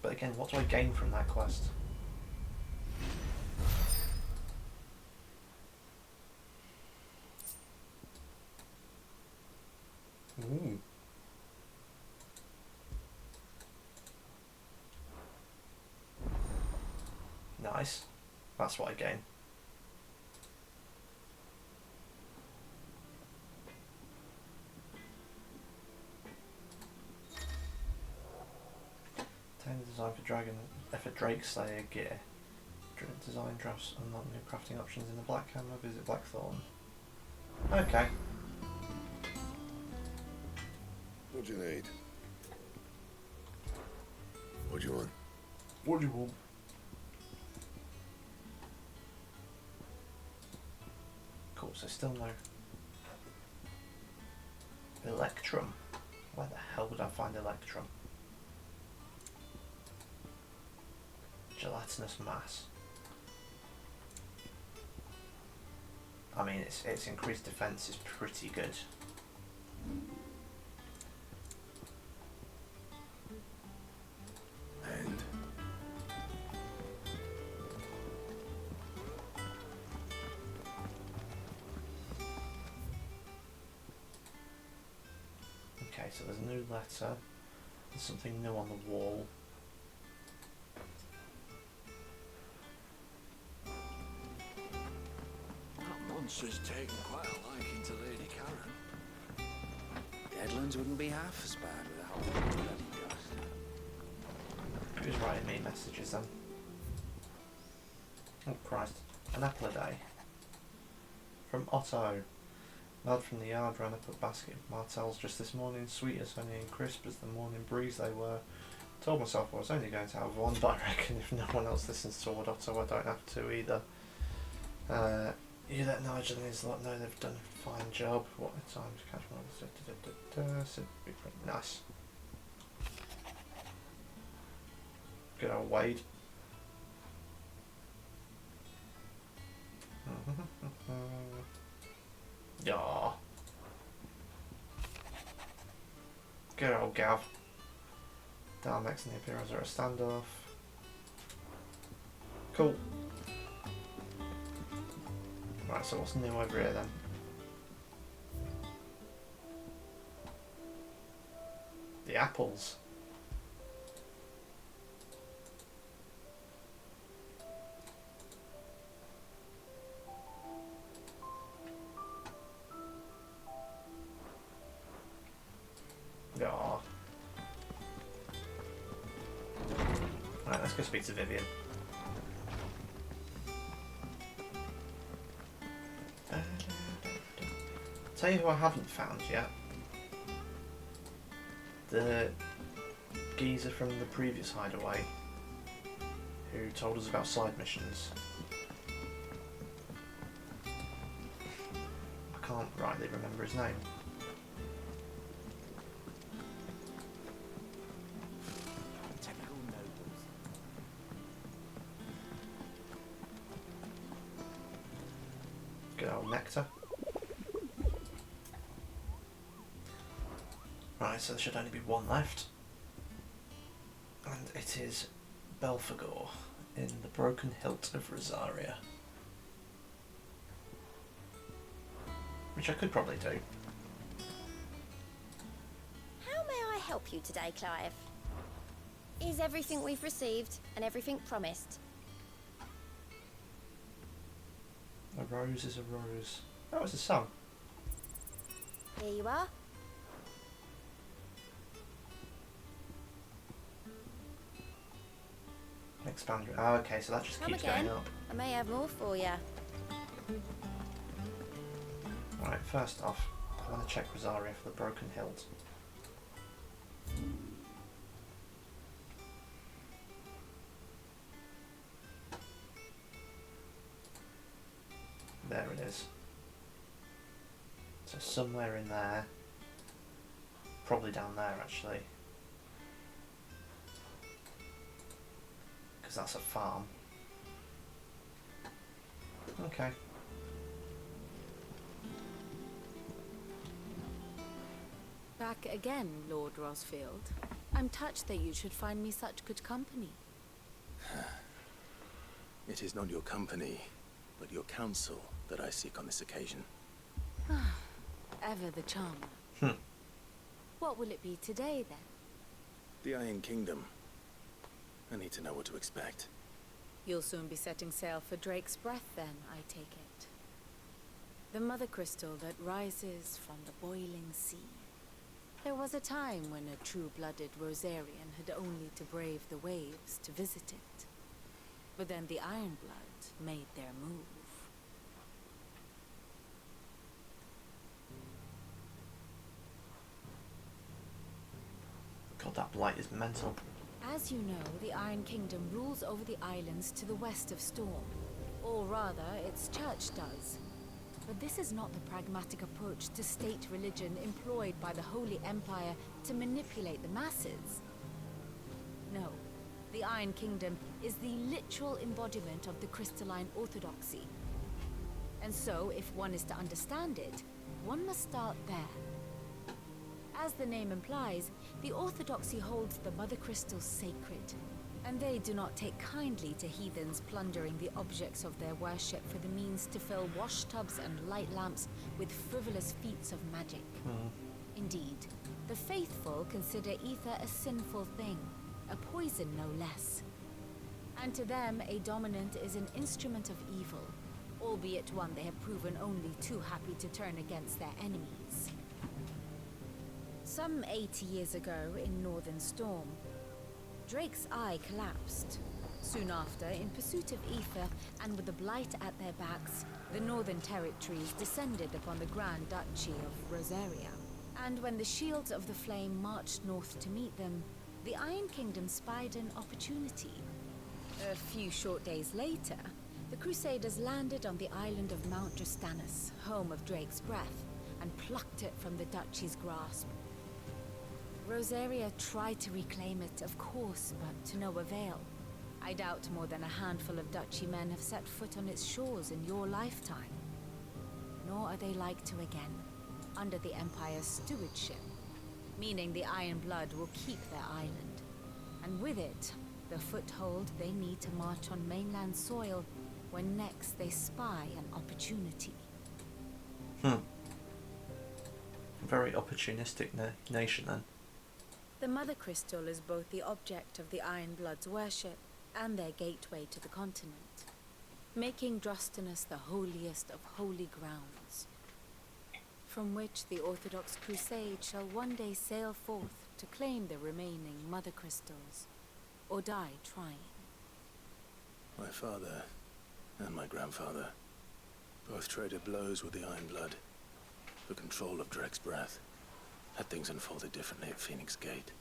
But again, what do I gain from that quest? Ooh. Nice. That's what I gain. Obtain the design for Drake Slayer gear. Design drafts unlock new crafting options in the Black Hammer. Visit Blackthorn. Okay. What do you need? What do you want? What do you want? Cool, so still no Electrum. Where the hell would I find Electrum? Gelatinous mass. I mean, its increased defense is pretty good. Okay, so there's a new letter. There's something new on the wall. That monster's taken quite a liking to Lady Karen. Deadlands wouldn't be half as bad without the bloody dust. Who's writing me messages then? Oh Christ. An apple a day. From Otto. Lad from the yard ran up a basket of martels just this morning, sweet as honey and crisp as the morning breeze they were. Told myself I was only going to have one, but I reckon if no one else listens toward Otto, I don't have to either. You let Nigel and his lot know they've done a fine job. What a time to catch one. Nice. Good old Wade. Yeah. Good old Gav. Dalmex and the Imperials are a standoff. Cool. Right, so what's new over here then? The apples. Aww. Right, let's go speak to Vivian. Tell you who I haven't found yet. The geezer from the previous hideaway who told us about side missions. I can't rightly remember his name. Good old Nectar. Right, so there should only be one left. And it is Belphegor in the Broken Hilt of Rosaria. Which I could probably do. How may I help you today, Clive? Is everything we've received and everything promised? A rose is a rose. Oh, it's a song. Here you are. Expand. Oh, okay, so that just Come keeps again. going up. I may have more for you. Right, first off, I want to check Rosaria for the Broken Hilt. There it is. So somewhere in there. Probably down there, actually. Because that's a farm. Okay. Back again, Lord Rosfield. I'm touched that you should find me such good company. It is not your company, but your counsel that I seek on this occasion. Ever the charmer. What will it be today, then? The Iron Kingdom. I need to know what to expect. You'll soon be setting sail for Drake's Breath, then, I take it. The mother crystal that rises from the boiling sea. There was a time when a true-blooded Rosarian had only to brave the waves to visit it. But then the Ironblood made their move. God, that blight is mental. As you know, the Iron Kingdom rules over the islands to the west of Storm. Or rather, its church does. But this is not the pragmatic approach to state religion employed by the Holy Empire to manipulate the masses. No, the Iron Kingdom is the literal embodiment of the crystalline orthodoxy. And so, if one is to understand it, one must start there. As the name implies, the orthodoxy holds the mother crystals sacred, and they do not take kindly to heathens plundering the objects of their worship for the means to fill washtubs and light lamps with frivolous feats of magic. Indeed, The faithful consider ether a sinful thing, a poison no less. And to them, a dominant is an instrument of evil, albeit one they have proven only too happy to turn against their enemies. Some 80 years ago, in Northern Storm, Drake's eye collapsed. Soon after, in pursuit of ether, and with the Blight at their backs, the Northern Territories descended upon the Grand Duchy of Rosaria. And when the Shields of the Flame marched north to meet them, the Iron Kingdom spied an opportunity. A few short days later, the Crusaders landed on the island of Mount Justanus, home of Drake's breath, and plucked it from the Duchy's grasp. Rosaria tried to reclaim it, of course, but to no avail. I doubt more than a handful of Duchy men have set foot on its shores in your lifetime. Nor are they like to again, under the Empire's stewardship, meaning the Iron Blood will keep their island. And with it, the foothold they need to march on mainland soil when next they spy an opportunity. Very opportunistic nation then. The Mother Crystal is both the object of the Iron Blood's worship and their gateway to the continent, making Drostanus the holiest of holy grounds, from which the Orthodox Crusade shall one day sail forth to claim the remaining Mother Crystals, or die trying. My father and my grandfather both traded blows with the Iron Blood for control of Drake's breath. Had things unfolded differently at Phoenix Gate,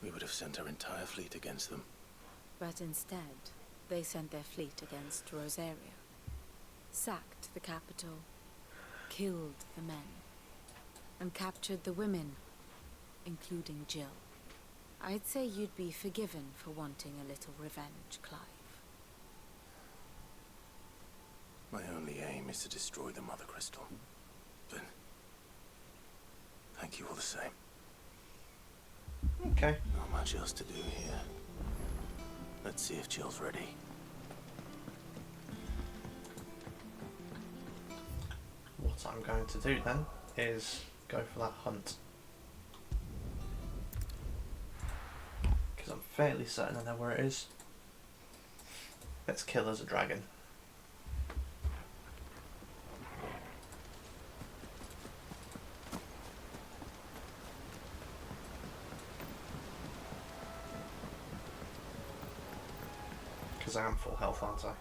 we would have sent our entire fleet against them. But instead, they sent their fleet against Rosaria, sacked the capital, killed the men, and captured the women, including Jill. I'd say you'd be forgiven for wanting a little revenge, Clive. My only aim is to destroy the Mother Crystal. But thank you all the same. Okay. Not much else to do here. Let's see if Jill's ready. What I'm going to do then is go for that hunt. Because I'm fairly certain I know where it is. Let's kill as a dragon. Because I am full health, aren't I?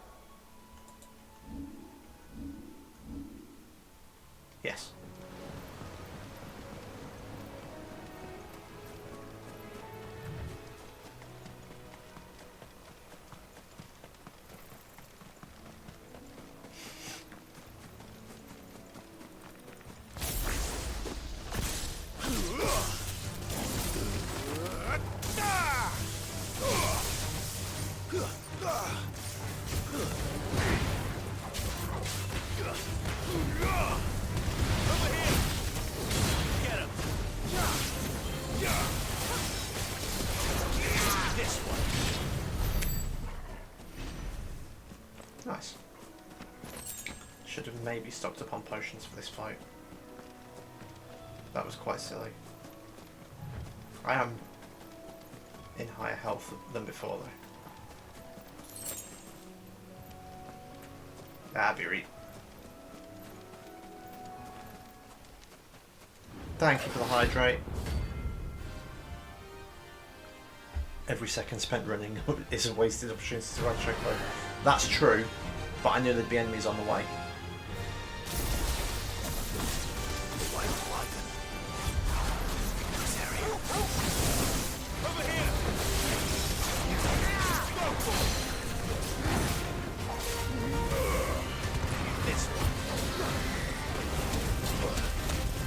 Yes. Nice. Should have maybe stocked up on potions for this fight. That was quite silly. I am in higher health than before though. Beery. Thank you for the hydrate. Every second spent running is a wasted opportunity to run straight away. That's true, but I knew there'd be enemies on the way.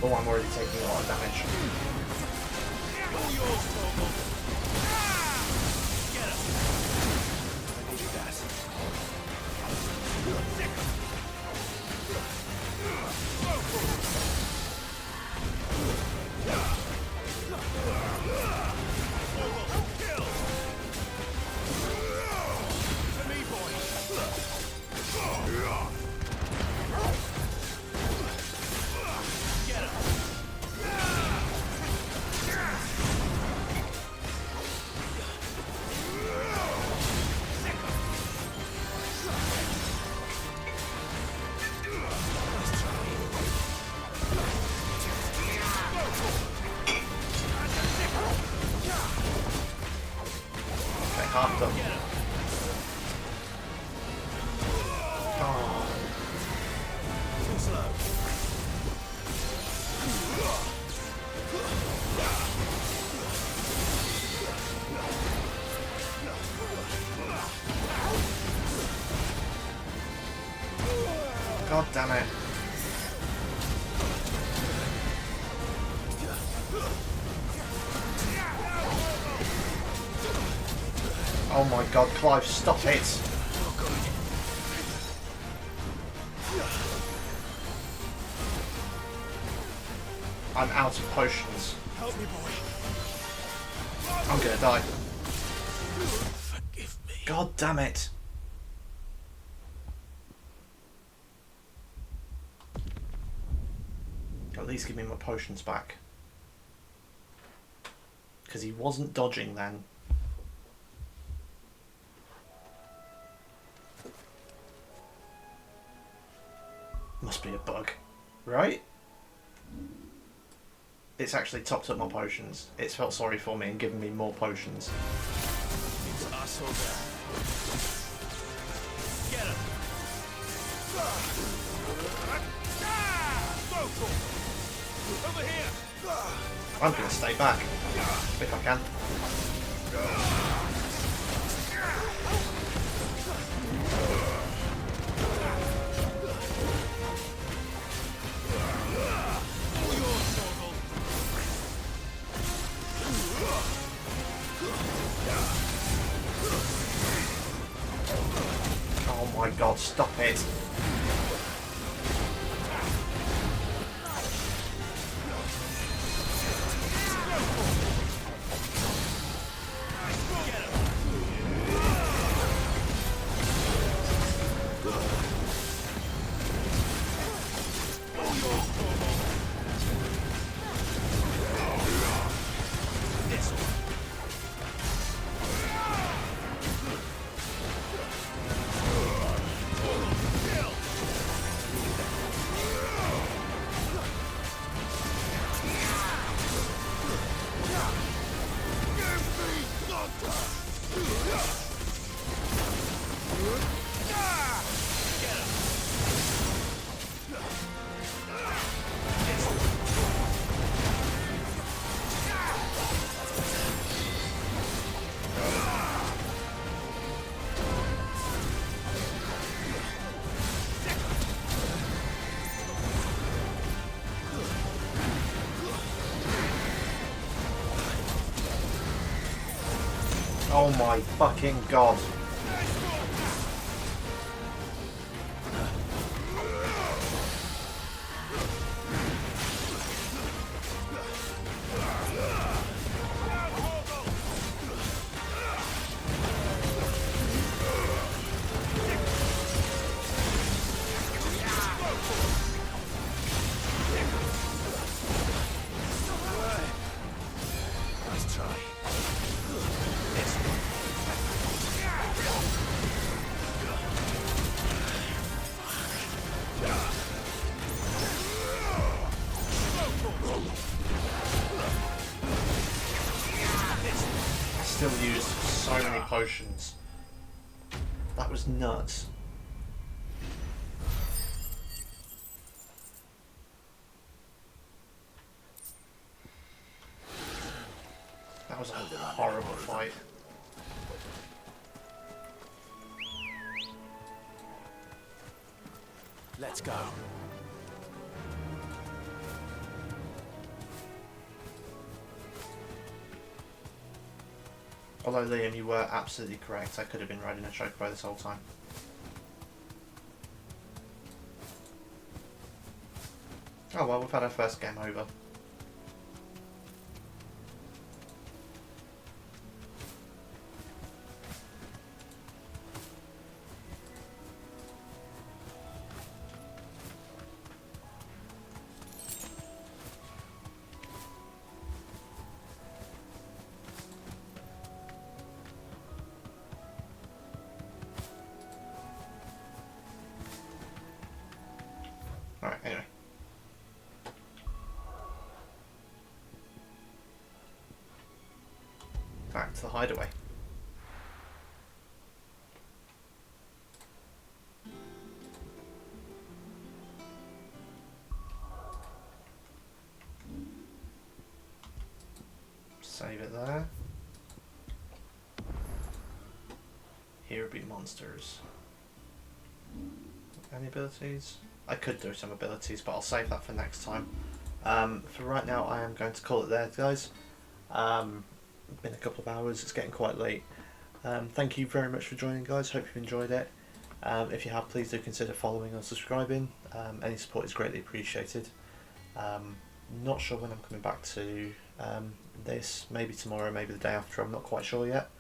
Oh, I'm already taking a lot of damage. half done. Oh. Too slow. God damn it. Oh my god, Clive, stop it! I'm out of potions. Help me, boy. I'm gonna die. Forgive me. God damn it. At least give me my potions back. Because he wasn't dodging then. Must be a bug. Right? It's actually topped up my potions. It's felt sorry for me and given me more potions. It's us or them. Get him. Over here. I'm gonna stay back. If I can. Oh my god, stop it. Oh my fucking god. Nice try. I still used so many potions. That was nuts. That was a horrible fight. Let's go. Although Liam, you were absolutely correct. I could have been riding a chocobo this whole time. Oh well, we've had our first game over. Alright, anyway. Back to the hideaway. Here be monsters. Any abilities? I could do some abilities, but I'll save that for next time. For right now, I am going to call it there, guys. Been a couple of hours, it's getting quite late. Thank you very much for joining, guys. Hope you enjoyed it. If you have, please do consider following or subscribing. Any support is greatly appreciated. Not sure when I'm coming back to this, maybe tomorrow, maybe the day after, I'm not quite sure yet.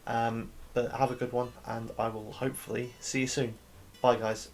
But have a good one, and I will hopefully see you soon. Bye, guys.